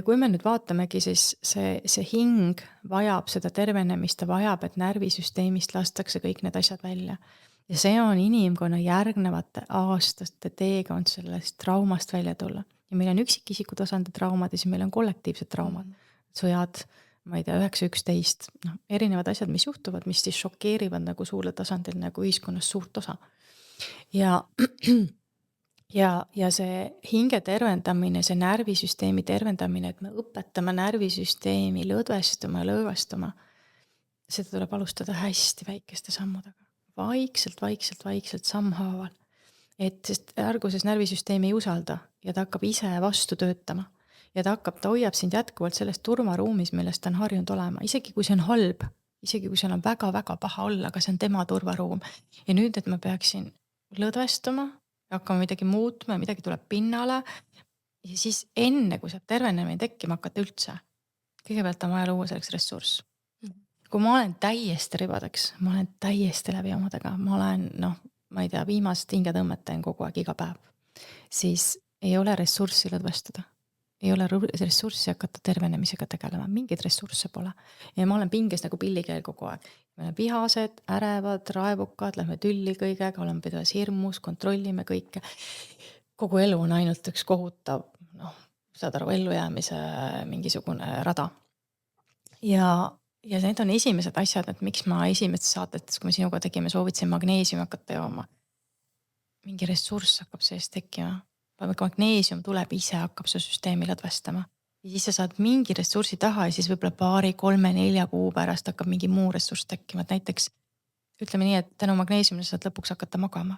kui me nüüd vaatamegi, siis see hing vajab seda tervenemist, ta vajab, et närvisüsteemist lastakse kõik need asjad välja. Ja see on inimkonna järgnevate aastaste teekond sellest traumast välja tulla. Ja meil on üksikisiku tasandi traumad ja siis meil on kollektiivsed traumad. Sõjad, ma ei tea, 9-11, erinevad asjad, mis juhtuvad, mis siis šokeerivad nagu suurel tasandil nagu ühiskonnas suurt osa. Ja see hinge tervendamine, see närvisüsteemi tervendamine, et me õpetame närvisüsteemi lõdvestuma, seda tuleb alustada hästi väikeste sammudega. Vaikselt sammhaaval. Et sest ärguses närvisüsteemi ei usalda ja ta hakkab ise vastu töötama. Ja ta hoiab sind jätkuvalt selles turvaruumis, millest ta on harjunud olema. Isegi kui see on halb, isegi kui seal on väga-väga paha olla, aga see on tema turvaruum. Ja nüüd, et ma peaksin lõdvestuma, hakkama midagi muutma, midagi tuleb pinnale. Ja siis enne, kui saab tervenemine tekkima hakata üldse, kõigepealt on vaja luua selleks ressurss. Kui ma olen täiesti ribadeks, ma olen täiesti läbi omadega, ma olen, ma ei tea, viimast hingetõmmet teen kogu aeg iga päev, siis ei ole ressurssi lõdvestada. Ei ole ressurssi hakata tervenemisega tegelema, mingeid ressursse pole. Ja ma olen pinges nagu pillikeel kogu aeg. Me oleme vihased, ärevad, raevukad, lähme tülli kõigega, oleme pidevas hirmus, kontrollime kõike. Kogu elu on ainult üks kohutav, saad aru, ellujäämise mingisugune rada. Ja need on esimesed asjad, et miks ma esimestes saatetes, kui me sinuga tegime, soovitasin magneesiumi hakata jooma. Mingi ressurss hakkab seest tekkima. Magneesium tuleb ise, hakkab su süsteemi lõdvestama. Ja siis sa saad mingi ressursi taha ja siis võib-olla 2, 3, 4 kuu pärast hakkab mingi muu ressurss tekkima. Et näiteks ütleme nii, et tänu magneesiumile saad lõpuks hakata magama.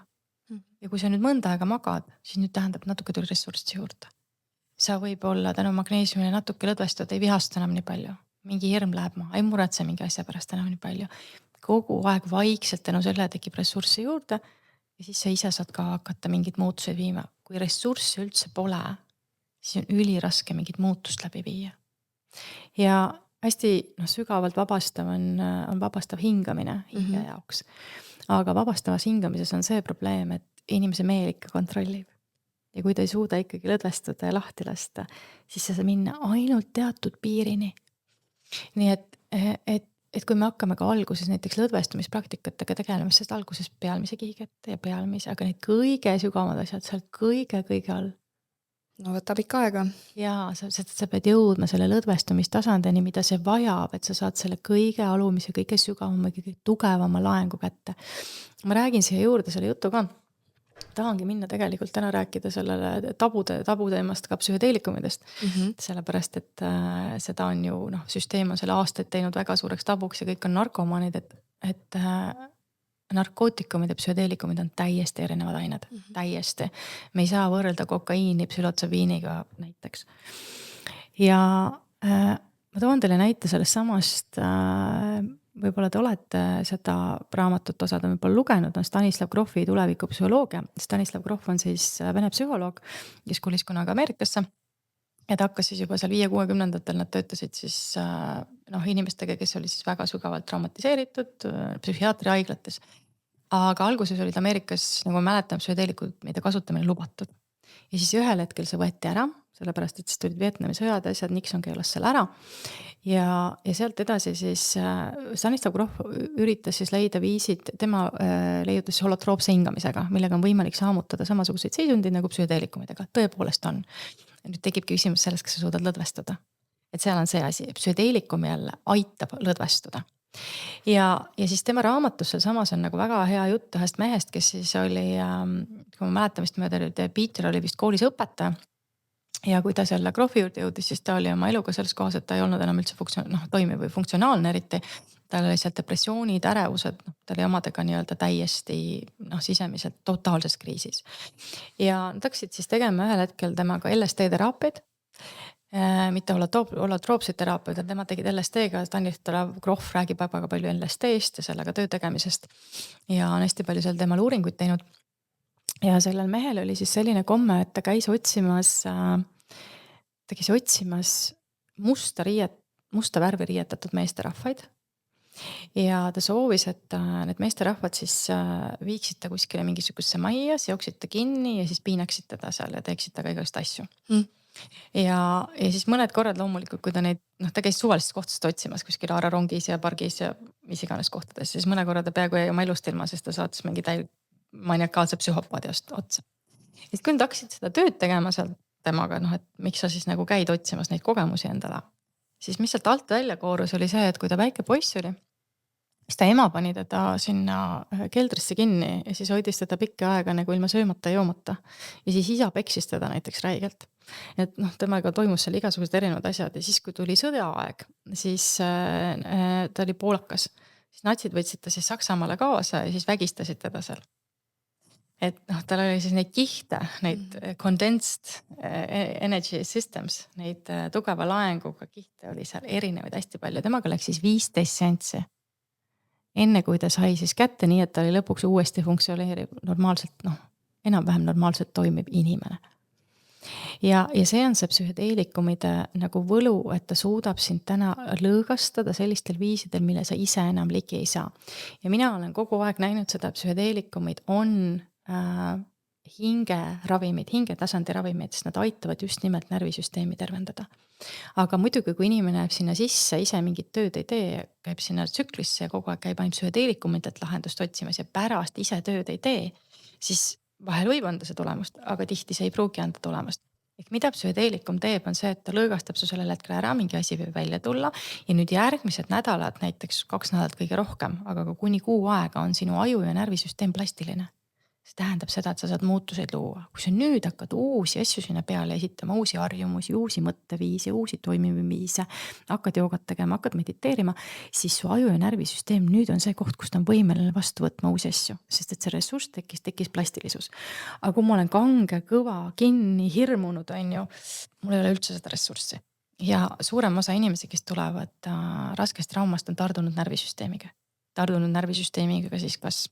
Ja kui sa nüüd mõnda aega magad, siis nüüd tähendab natuke tuli ressurssi juurde. Sa võib olla tänu magneesiumile natuke lõdvestud, ei vihasta enam nii palju. Mingi hirm läheb maha, ei muretse mingi asja pärast enam nii palju. Kogu aeg vaikselt tänu selle tekib ressurssi juurde ja siis sa ise saad ka hakata mingid muutused viima. Kui ressurssi üldse pole, siis on üliraske mingid muutust läbi viia. Ja hästi sügavalt vabastav on vabastav hingamine hinge jaoks. Aga vabastavas hingamises on see probleem, et inimese meel ikka kontrollib. Ja kui ta ei suuda ikkagi lõdvestuda ja lahti lasta, siis sa saad minna ainult teatud piirini. Nii et kui me hakkame ka alguses näiteks lõdvestumispraktikatega tegelema, sest alguses pealmise kiigete ja pealmise, aga need kõige sügavamad asjad sealt kõige all. No võtab ikka aega. Jaa, sa pead jõudma selle lõdvestumistasandini, mida see vajab, et sa saad selle kõige alumise, kõige sügavama, kõige tugevama laengu kätte. Ma räägin siia juurde selle jutu ka. Tahangi minna tegelikult täna rääkida sellele tabuteemast ka psühhedeelikumidest, sellepärast, et seda on ju, süsteem on selle aastaid teinud väga suureks tabuks ja kõik on narkomaanid, et narkootikumid ja psühhedeelikumid on täiesti erinevad ained, täiesti. Me ei saa võrrelda kokaiini psülotsaviiniga näiteks. Ja ma toon teile näite sellest samast, võib-olla te olete seda raamatut osad on võib-olla lugenud, on Stanislav Grofi tulevikupsühholoogia. Stanislav Grof on siis vene psühholoog, kes kolis kunagi Ameerikasse. Ja ta hakkas siis juba seal 5-60-ndatel, nad töötasid siis inimestega, kes oli siis väga sügavalt traumatiseeritud psühhiaatri haiglates. Aga alguses olid Ameerikas, nagu ma mäletan, psühhedeelikud, mida kasutamine lubatud. Ja siis ühel hetkel see võeti ära, sellepärast, et siis tulid Vietnami sõjad asjad, Nixon keelas selle ära. Ja sealt edasi siis Stanislav Grof üritas siis leida viisid, tema leiutas holotroopse hingamisega, millega on võimalik saamutada samasuguseid seisundid nagu psühhedeelikumidega. Tõepoolest on. Nüüd tekib küsimus sellest, kas sa suudad lõdvestuda. Et seal on see asi, psühhedeelikum jälle aitab lõdvestuda. Ja siis tema raamatus seal samas on nagu väga hea jutt ühest mehest, kes siis oli, kui ma mäletamist mööda, Peter oli vist koolis õpetaja. Ja kui ta selle Grofi juurde jõudis, siis ta oli oma eluga selles kohas, et ta ei olnud enam üldse toimiv või funktsionaalne eriti. Tal oli seal depressioonid, ärevused, ta oli omadega nii-öelda täiesti sisemiselt totaalses kriisis. Ja nad hakkasid siis tegema ühel hetkel temaga LSD teraapiaid. mitte holotroopsed teraapiad, tema tegid LSD-ga, Stanislav Grof räägib väga palju LSD-st ja sellega töö tegemisest ja on hästi palju seal temal uuringuid teinud. Ja sellel mehel oli siis selline komme, et ta käis otsimas musta värvi riietatud meesterahvaid ja ta soovis, et need meesterahvad siis viiksid ta kuskile mingisugusesse majja, seoksid ta kinni ja siis piinaksid teda seal ja teeksid taga igast asju. Ja siis mõned korrad loomulikult, kui ta neid, ta käis suvalisest kohtadest otsimas kuskil Aararongis ja pargis ja mis iganes kohtades, siis mõne korra ta peaaegu jäi oma elust ilma, sest ta saatis mingi maniakaalse psühhopaadi otsa. Ja kui nad hakkasid seda tööd tegema seal temaga, et miks sa siis nagu käid otsimas neid kogemusi endale, siis mis sealt alt välja koorus oli see, et kui ta väike poiss oli, siis ta ema pani teda sinna keldrisse kinni ja siis hoidis teda pikka aega nagu ilma söömata ja joomata. Ja siis isa peksis teda näiteks räigelt. Et temaga toimus seal igasugused erinevad asjad ja siis kui tuli sõdaaeg, siis ta oli poolakas. Siis natsid võtsid ta siis Saksamaale kaasa ja siis vägistasid teda seal. Et tal oli siis neid kihte, neid condensed energy systems, neid tugeva laenguga kihte oli seal erinevaid hästi palju. Temaga läks siis 15 seanssi. Enne kui ta sai siis kätte nii, et ta oli lõpuks uuesti funktsioneerib normaalselt, enam-vähem normaalselt toimib inimene. Ja see on see psühhedeelikumide nagu võlu, et ta suudab sind täna lõõgastada sellistel viisidel, mille sa ise enam ligi ei saa. Ja mina olen kogu aeg näinud seda, psühhedeelikumid on hingeravimid, hingetasandi ravimid, sest nad aitavad just nimelt närvisüsteemi tervendada. Aga muidugi, kui inimene jääb sinna sisse, ise mingit tööd ei tee, käib sinna tsüklisse ja kogu aeg käib ainult psühhedeelikumidelt lahendust otsimas ja pärast ise tööd ei tee, siis vahel võib anda see tulemust, aga tihti see ei pruugi anda tulemust. Ehk mida psühhedeelikum teeb, on see, et ta lõõgastab su sellel hetkel ära, mingi asi võib välja tulla ja nüüd järgmised nädalad, näiteks 2 nädalat kõige rohkem, aga ka kuni kuu aega on sinu aju ja närvisüsteem plastiline. See tähendab seda, et sa saad muutuseid luua. Kui sa nüüd hakkad uusi asju sinna peale esitama, uusi harjumusi, uusi mõtteviise, uusi toimimise, hakkad joogat tegema, hakkad mediteerima, siis su aju ja närvisüsteem nüüd on see koht, kus ta on võimeline vastu võtma uusi asju, sest et see ressurss tekkis plastilisus. Aga kui ma olen kange, kõva, kinni, hirmunud, mul ei ole üldse seda ressurssi. Ja suurem osa inimesi, kes tulevad raskest traumast, on tardunud närvisüsteemiga. Tardunud närvisüsteemiga siis kas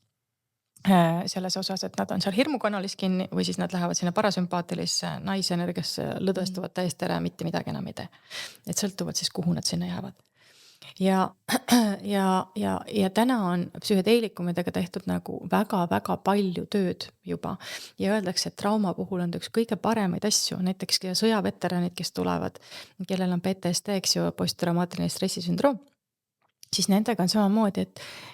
selles osas, et nad on seal hirmukanalis kinni või siis nad lähevad sinna parasümpaatilisse naisenergiasse, lõdvestuvad täiesti ära, mitte midagi enam ei tee. Et sõltuvad siis, kuhu nad sinna jäävad. Ja täna on psühhedeelikumidega tehtud nagu väga-väga palju tööd juba ja öeldakse, et trauma puhul on üks kõige paremaid asju, näiteks sõjaveteranid, kes tulevad, kellel on PTSD, posttraumaatiline stressisündroom, siis nendega on samamoodi,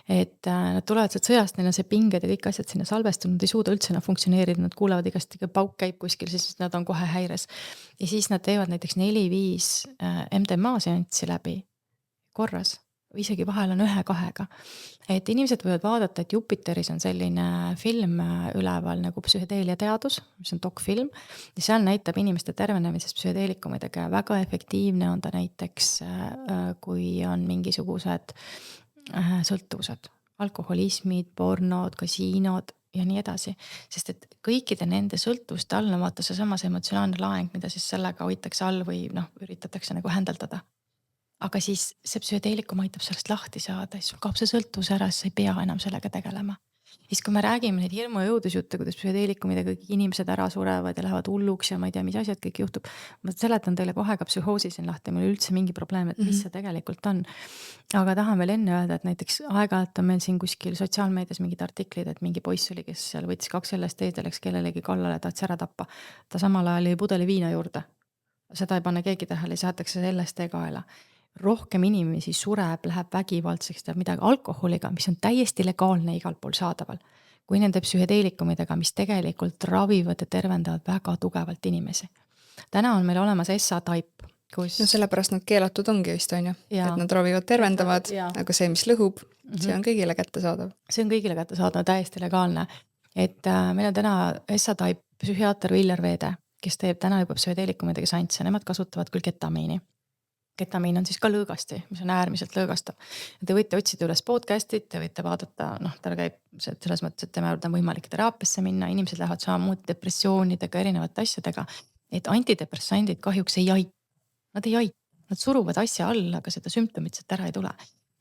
et nad tulevad sealt sõjast, neil on see pinged ja kõik asjad sinna salvestunud, nad ei suuda üldse enam funktsioneerida, nad kuulevad igast pauk käib kuskil, siis nad on kohe häires. Ja siis nad teevad näiteks 4-5 MDMA seanssi läbi korras, isegi vahel on 1-2. Et inimesed võivad vaadata, et Jupiteris on selline film üleval nagu psühhedeelia teadus, mis on dokfilm, ja seal näitab inimeste tervenemisest psühhedeelikumidega väga efektiivne on ta näiteks, kui on mingisugused sõltuvused, alkoholismid, pornod, kasiinod ja nii edasi, sest et kõikide nende sõltuvuste all on vaata see samas emotsionaalne laeng, mida siis sellega hoitakse all või üritatakse nagu händeldada. Aga siis see psühhedeelikum aitab sellest lahti saada, siis sul kaob see sõltuvus ära, siis sa ei pea enam sellega tegelema. Siis kui me räägime neid hirmu ja jõudusjutte, kuidas psühhedeelikumidega kõik inimesed ära surevad ja lähevad hulluks ja ma ei tea, mis asjad kõik juhtub. Ma seletan teile kohe ka psühhoosi siin lahti, meil üldse mingi probleem, et mis see tegelikult on. Aga tahan veel enne öelda, et näiteks aeg-ajalt on meil siin kuskil sotsiaalmeedias mingid artiklid, et mingi poiss oli, kes seal võttis 2 LSD-d ja läks kellelegi kallale, tahtis ära tappa. Ta samal ajal jäi pudeli viina juurde. Seda ei pane keegi tähele, saatakse LSD kaela. Rohkem inimesi sureb, läheb vägivaldseks, teeb midagi alkoholiga, mis on täiesti legaalne igal pool saadaval, kui nende psühhedeelikumidega, mis tegelikult ravivad ja tervendavad väga tugevalt inimesi. Täna on meil olemas SA-type, kus... No sellepärast nad keelatud ongi vist, on ju? Et nad ravivad, tervendavad, aga see, mis lõhub, see on kõigile kättesaadav. See on kõigile kättesaadav, täiesti legaalne. Et meil on täna SA-type psühhiaater Viljar Veede, kes teeb täna juba psühhedeelikumidega seansse, nemad kasutavad küll ketamiini. Ketamiin on siis ka lõõgasti, mis on äärmiselt lõõgastav. Te võite otsida üles podcastit, te võite vaadata, tal käib selles mõttes, et tema juurde on võimalik teraapiasse minna, inimesed lähevad samamoodi depressioonidega, erinevate asjadega, et antidepressandid kahjuks ei aita. nad ei aita, nad suruvad asja alla, aga seda sümptomit sealt ära ei tule.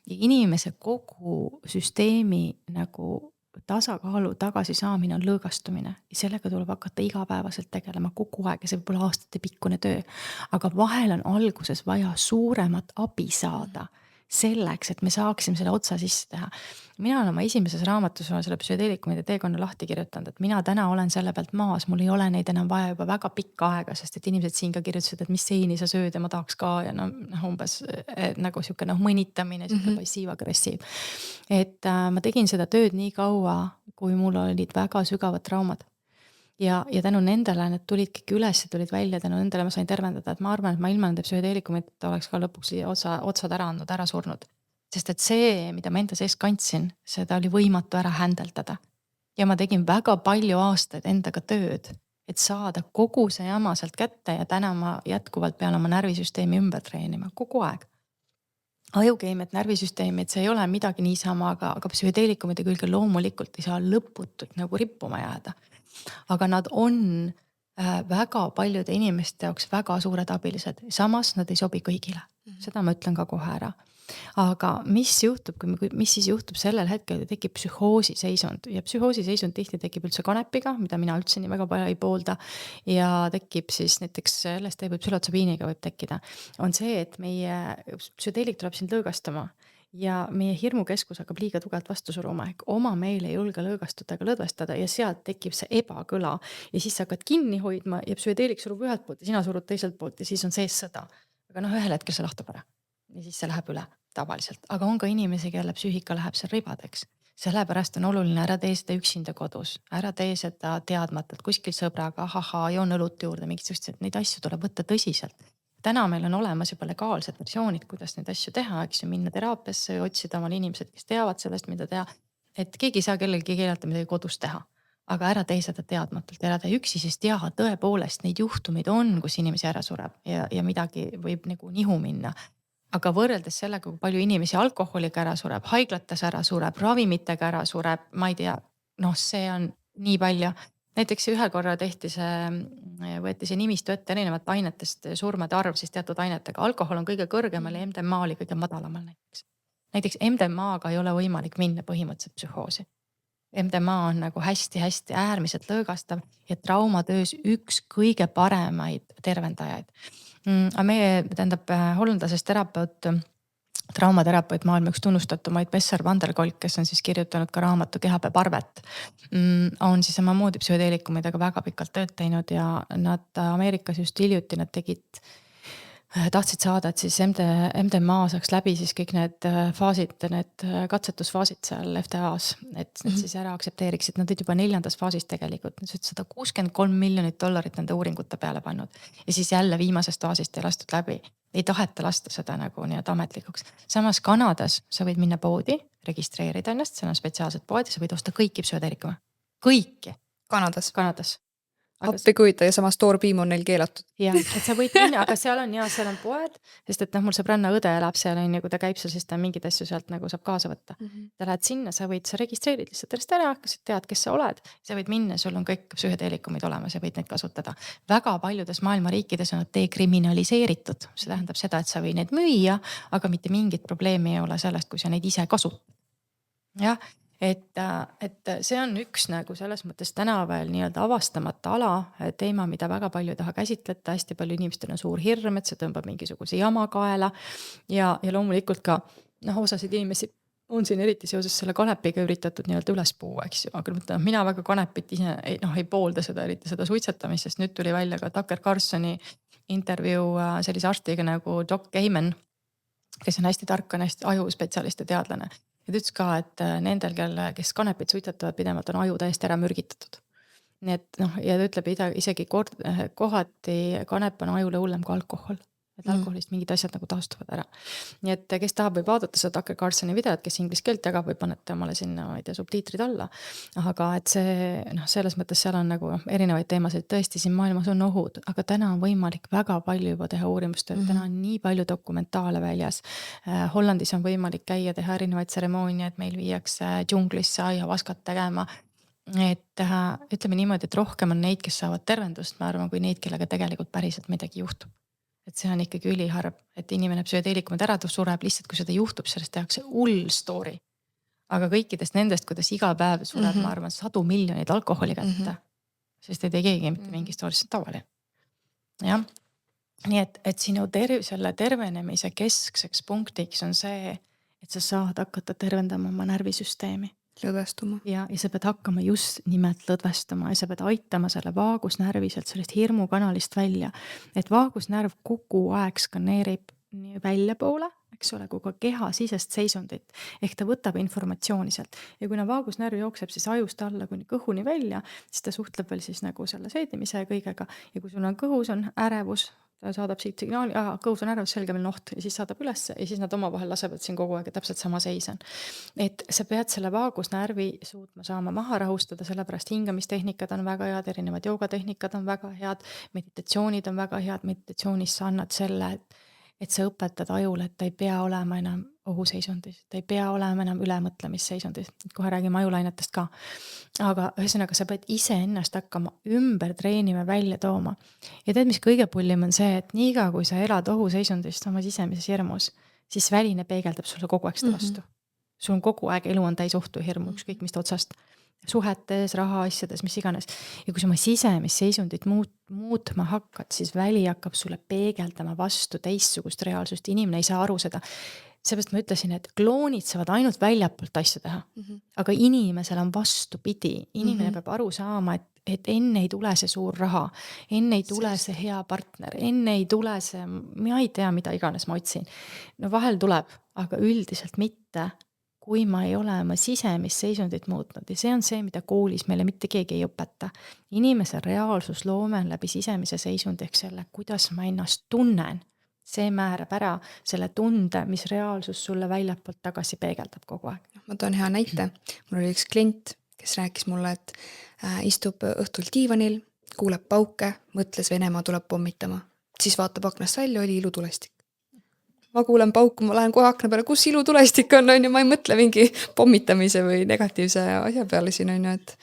Ja inimese kogu süsteemi nagu tasakaalu tagasisaamine on lõõgastumine ja sellega tuleb hakata igapäevaselt tegelema kogu aeg ja see võib olla aastate pikkune töö. Aga vahel on alguses vaja suuremat abi saada selleks, et me saaksime selle otsa sisse teha. Mina olen oma esimeses raamatus olen selle psühhedeelikumide teekonna lahti kirjutanud, et mina täna olen selle pealt maas, mul ei ole neid enam vaja juba väga pikka aega, sest et inimesed siin ka kirjutasid, et mis seini sa sööd ja ma tahaks ka ja umbes nagu sihuke mõnitamine, sihuke passiiv-agressiiv. Et ma tegin seda tööd nii kaua, kui mul olid väga sügavad traumad. Ja tänu nendele need tulid kõik üles, tulid välja, tänu nendele ma sain tervendada, et ma arvan, et ma ilma nende psühhedeelikumita oleks ka lõpuks otsad ära andnud, ära surnud. Sest et see, mida ma enda sees kandsin, seda oli võimatu ära händeldada. Ja ma tegin väga palju aastaid endaga tööd, et saada kogu see jama sealt kätte ja täna ma jätkuvalt pean oma närvisüsteemi ümber treenima kogu aeg. Ajukeemiat, närvisüsteemid, see ei ole midagi niisama, aga psühhedeelikumide külge loomulikult ei saa lõputult nagu rippuma jääda. Aga nad on väga paljude inimeste jaoks väga suured abilised, samas nad ei sobi kõigile. Seda ma ütlen ka kohe ära. Aga mis siis juhtub sellel hetkel, kui tekib psühhoosiseisund ja psühhoosiseisund tihti tekib üldse kanepiga, mida mina üldse nii väga palju ei poolda ja tekib siis näiteks LSD või psülotsabiiniga võib tekkida, on see, et meie psühhedeelik tuleb sind lõõgastama ja meie hirmukeskus hakkab liiga tugevalt vastu suruma ehk oma meil ei julge lõõgastuda ega lõdvestada ja sealt tekib see ebakõla ja siis sa hakkad kinni hoidma ja psühhedeelik surub ühelt poolt ja sina surud teiselt poolt ja siis on sees sõda. Aga ühel hetkel see lahtub ära ja siis see läheb üle tavaliselt, aga on ka inimesi, kelle psüühika läheb seal ribadeks. Sellepärast on oluline ära tee seda üksinda kodus, ära tee seda teadmatult kuskil sõbraga, joon õlut juurde, mingid sellised, neid asju tuleb võtta tõsiselt. Täna meil on olemas juba legaalsed versioonid, kuidas neid asju teha, eks ju, minna teraapiasse, otsida omal inimesed, kes teavad sellest, mida teha. Et keegi ei saa kellelgi keelata midagi kodus teha, aga ära tee seda teadmatult, ära tee üksi, sest tõepoolest neid juhtumeid on, kus inimesi ära sureb ja midagi võib nagu nihu minna. Aga võrreldes sellega, kui palju inimesi alkoholiga ära sureb, haiglates ära sureb, ravimitega ära sureb, ma ei tea, see on nii palju. Näiteks ühe korra võeti see nimistu ette erinevat ainetest surmade arv siis teatud ainetega. Alkohol on kõige kõrgemal ja MDMA oli kõige madalamal näiteks. Näiteks MDMA-ga ei ole võimalik minna põhimõtteliselt psühhoosi. MDMA on nagu hästi-hästi äärmiselt lõõgastav ja traumatöös üks kõige paremaid tervendajaid. Meie hollandlasest terapeut, traumaterapeut, maailma üks tunnustatumaid Besser van der Kolk, kes on siis kirjutanud ka raamatu Kehapäev arvet, on siis samamoodi psühhedeelikumidega väga pikalt tööd teinud ja nad Ameerikas just hiljuti nad tahtsid saada, et siis MDMA saaks läbi siis kõik need faasid, need katsetusfaasid seal FDA-s, et siis ära aktsepteeriksid, nad olid juba 4. faasis tegelikult, $163 miljonit nende uuringute peale pannud ja siis jälle viimasest faasist ei lastud läbi. Ei taheta lasta seda nagu nii-öelda ametlikuks. Samas Kanadas sa võid minna poodi, registreerida ennast, seal on spetsiaalsed poed ja sa võid osta kõiki psühhedeelikuma. Kõiki. Kanadas. Appi kujuta ja samas toorpiim on neil keelatud. Jah, et sa võid minna, aga seal on poed, sest et mul sõbranna õde elab seal, kui ta käib seal, siis ta mingid asju sealt nagu saab kaasa võtta. Ta lähed sinna, sa registreerid lihtsalt ennast ära, tead, kes sa oled, sa võid minna, sul on kõik psühhedeelikumid olemas ja võid neid kasutada. Väga paljudes maailma riikides on nad dekriminaliseeritud, see tähendab seda, et sa võid neid müüa, aga mitte mingit probleemi ei ole sellest, kui sa neid ise kasutad. Jah. Et see on üks nagu selles mõttes täna veel nii-öelda avastamata ala teema, mida väga palju ei taha käsitleda, hästi palju inimestel on suur hirm, et see tõmbab mingisuguse jama kaela ja loomulikult ka osasid inimesi on siin eriti seoses selle kanepiga üritatud nii-öelda üles puua, eks ju, aga mina väga kanepit ise ei poolda seda, eriti seda suitsetamist, sest nüüd tuli välja ka Tucker Carlsoni intervjuu sellise arstiga nagu Doc Gaiman, kes on hästi tark, on hästi ajuspetsialist ja teadlane. Ja ta ütles ka, et nendel, kes kanepit suitsetavad pidevalt, on aju täiesti ära mürgitatud. Nii et ja ta ütleb isegi kohati kanep on ajule hullem kui alkohol. Et alkoholist mingid asjad nagu taastuvad ära. Nii et kes tahab, võib vaadata seda Tucker Carlsoni videot, kes inglise keelt jagab, või panete omale sinna subtiitrid alla. Aga et see, selles mõttes seal on nagu erinevaid teemasid, tõesti siin maailmas on ohud, aga täna on võimalik väga palju juba teha uurimustööd, täna on nii palju dokumentaale väljas. Hollandis on võimalik käia, teha erinevaid tseremooniaid, meil viiakse džunglisse aiavaskat tegema. Et ütleme niimoodi, et rohkem on neid, kes saavad tervendust, ma arvan, kui neid, kellega tegelikult päriselt midagi juhtub. et see on ikkagi üliharv, et inimene psühhedeelikumid ära sureb lihtsalt, kui seda juhtub, sellest tehakse hull story. Aga kõikidest nendest, kuidas iga päev sureb, ma arvan, 100 miljonit alkoholi kätte, sest ei tee keegi mitte mingi story, see on tavaline. Jah, nii et sinu selle tervenemise keskseks punktiks on see, et sa saad hakata tervendama oma närvisüsteemi. Lõdvestuma. Ja sa pead hakkama just nimelt lõdvestuma ja sa pead aitama selle vaagusnärvi sealt sellest hirmukanalist välja. Et vaagusnärv kogu aeg skaneerib nii välja poole, eks ole, kui ka keha sisest seisundit. Ehk ta võtab informatsiooni sealt. Ja kui vaagusnärv jookseb siis ajust alla kuni kõhuni välja, siis ta suhtleb veel siis nagu selle seedimise ja kõigega. Ja kui sul on kõhus on ärevus, ta saadab siit signaali, kõhus on ärevus, selge meil noht ja siis saadab üles ja siis nad omavahel lasevad siin kogu aeg ja täpselt sama seis on. Et sa pead selle vaagusnärvi suutma saama maha rahustada, sellepärast hingamistehnikad on väga head, erinevad joogatehnikad on väga head, meditatsioonid on väga head, meditatsioonis sa annad selle, et sa õpetad ajule, et ta ei pea olema enam ohuseisundis, ta ei pea olema enam ülemõtlemisseisundis, kohe räägime ajulainetest ka. Aga ühesõnaga sa pead ise ennast hakkama ümber treenima, välja tooma. Ja tead, mis kõige pullim on see, et niiga kui sa elad ohuseisundist oma sisemises hirmus, siis väline peegeldab sulle kogu aeg seda vastu. Sul on kogu aeg, elu on täis ohtu hirmu, ükskõik mis otsast. Suhetes, raha asjades, mis iganes. Ja kui sa oma sisemist seisundit muutma hakkad, siis väli hakkab sulle peegeldama vastu teistsugust reaalsust. Inimene ei saa aru seda. Seepärast ma ütlesin, et kloonid saavad ainult väljapoolt asju teha. Aga inimesel on vastupidi. Inimene peab aru saama, et enne ei tule see suur raha, enne ei tule see hea partner, enne ei tule see, ma ei tea, mida iganes ma otsin. No vahel tuleb, aga üldiselt mitte, kui ma ei ole oma sisemist seisundit muutnud. Ja see on see, mida koolis meile mitte keegi ei õpeta. Inimese reaalsusloome on läbi sisemise seisundi ehk selle, kuidas ma ennast tunnen. See määrab ära selle tunde, mis reaalsus sulle väljapoolt tagasi peegeldab kogu aeg. Ma toon hea näite. Mul oli üks klient, kes rääkis mulle, et istub õhtul diivanil, kuuleb pauke, mõtles Venemaa tuleb pommitama. Siis vaatab aknast välja, oli ilutulestik. Ma kuulen pauku, ma lähen kohe akna peale, kus ilutulestik on, ja ma ei mõtle mingi pommitamise või negatiivse asja peale siin, et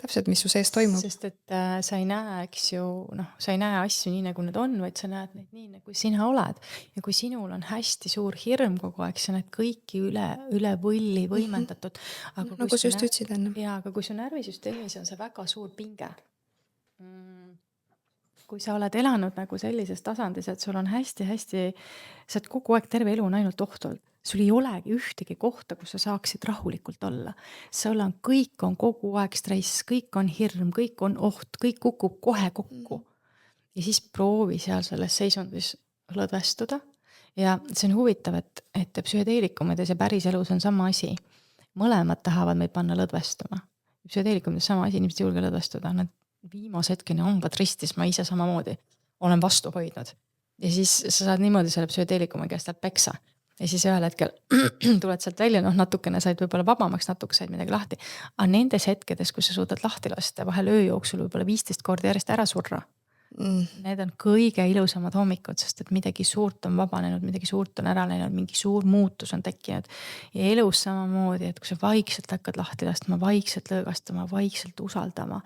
täpselt, mis su sees toimub. Sest et sa ei näe, eks ju, sa ei näe asju nii, nagu need on, vaid sa näed neid nii, nagu sina oled. Ja kui sinul on hästi suur hirm kogu aeg, sa näed kõiki üle võlli võimendatud. Aga nagu sa just ütsid enne. Jaa, aga kui su närvisüsteemis on see väga suur pinge, kui sa oled elanud nagu sellises tasandis, et sul on hästi-hästi, sa oled kogu aeg terve elu on ainult ohtul. Sul ei olegi ühtegi kohta, kus sa saaksid rahulikult olla. Kõik on kogu aeg stress, kõik on hirm, kõik on oht, kõik kukub kohe kokku. Ja siis proovi seal selles seisundis lõdvestuda. Ja see on huvitav, et psühhedeelikumides ja päris elus on sama asi. Mõlemad tahavad meid panna lõdvestuma. Psühhedeelikumides sama asi, inimesed julge lõdvestuda, nad viimase hetkeni hambad ristis, ma ise samamoodi olen vastu hoidnud. Ja siis sa saad niimoodi selle psühhedeelikumi käest peksa. Ja siis ühel hetkel tuled sealt välja, natukene said võib-olla vabamaks, natuke said midagi lahti. Aga nendes hetkedes, kus sa suudad lahti lasta, vahel öö jooksul võib-olla 15 korda järjest ära surra. Need on kõige ilusamad hommikud, sest et midagi suurt on vabanenud, midagi suurt on ära läinud, mingi suur muutus on tekkinud. Ja elus samamoodi, et kui sa vaikselt hakkad lahti lastma, vaikselt lõõgastama, vaikselt usaldama,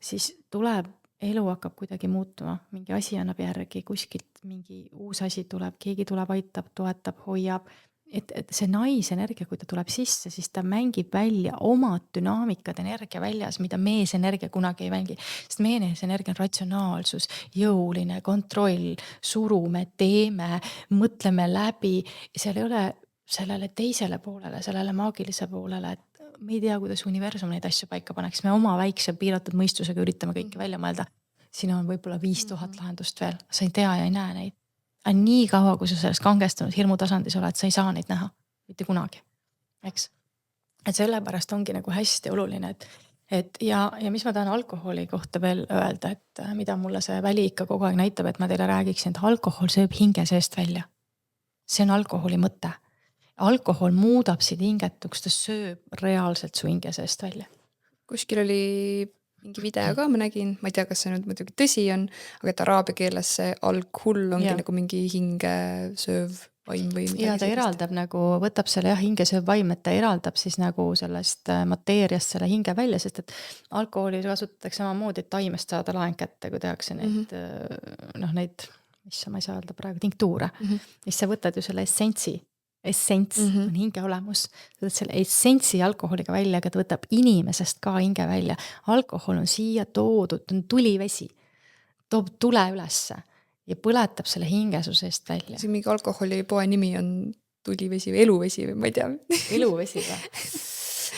siis tuleb, elu hakkab kuidagi muutuma, mingi asi annab järgi, kuskilt mingi uus asi tuleb, keegi tuleb, aitab, toetab, hoiab. Et see naisenergia, kui ta tuleb sisse, siis ta mängib välja oma dünaamikad energia väljas, mida meesenergia kunagi ei mängi. Sest meesenergia on ratsionaalsus, jõuline, kontroll, surume, teeme, mõtleme läbi. Seal ei ole sellele teisele poolele, sellele maagilise poolele, et me ei tea, kuidas universum neid asju paika paneks. Me oma väikse piiratud mõistusega üritame kõike välja mõelda. Siin on võib-olla 5000 lahendust veel. Sa ei tea ja ei näe neid. Aga nii kaua, kui sa selles kangestunud hirmutasandis oled, sa ei saa neid näha. Mitte kunagi. Eks? Et sellepärast ongi nagu hästi oluline, ja mis ma tahan alkoholi kohta veel öelda, et mida mulle see väli ikka kogu aeg näitab, et ma teile räägiksin, et alkohol sööb hinge seest välja. See on alkoholi mõte. Alkohol muudab sind hingetuks, ta sööb reaalselt su hinge seest välja. Kuskil oli mingi video ka, ma nägin, ma ei tea, kas see nüüd muidugi tõsi on, aga et araabia keeles see alkohol ongi nagu mingi hinge sööv vaim või midagi. Ja ta eraldab nagu, võtab selle hinge sööv vaim, et ta eraldab siis nagu sellest mateeriast selle hinge välja, sest et alkoholi kasutatakse samamoodi, et taimest saada laeng kätte, kui tehakse neid ma ei saa öelda praegu, tinktuure. Siis sa võtad ju selle essents on hinge olemus, sa võtad selle essentsi alkoholiga välja, aga ta võtab inimesest ka hinge välja. Alkohol on siia toodud, on tulivesi, toob tule ülesse ja põletab selle hinge su seest välja. See mingi alkoholipoe nimi on tulivesi või eluvesi või ma ei tea. Eluvesi või?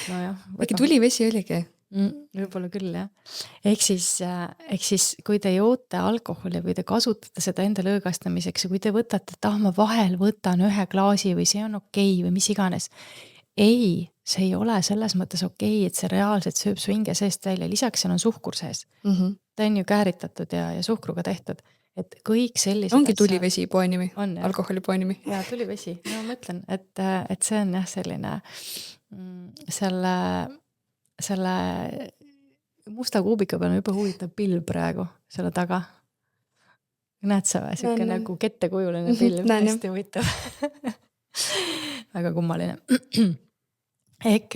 Nojah. Äkki tulivesi oligi? Võib-olla küll, jah. Ehk siis, kui te joote alkoholi või te kasutate seda enda lõõgastamiseks ja kui te võtate, et ma vahel võtan ühe klaasi või see on okei või mis iganes. Ei, see ei ole selles mõttes okei, et see reaalselt sööb su hinge seest välja. Lisaks seal on suhkur sees. Ta on ju kääritatud ja suhkruga tehtud. Et kõik sellised ongi tulivesi poe nimi, alkoholi poe nimi. Ja tulivesi. No ma mõtlen, et see on jah selline selle musta kuubika peal on juba huvitav pilv praegu selle taga. Näed sa või? Siuke nagu kettekujuline pilv. Hästi huvitav. Väga kummaline. Ehk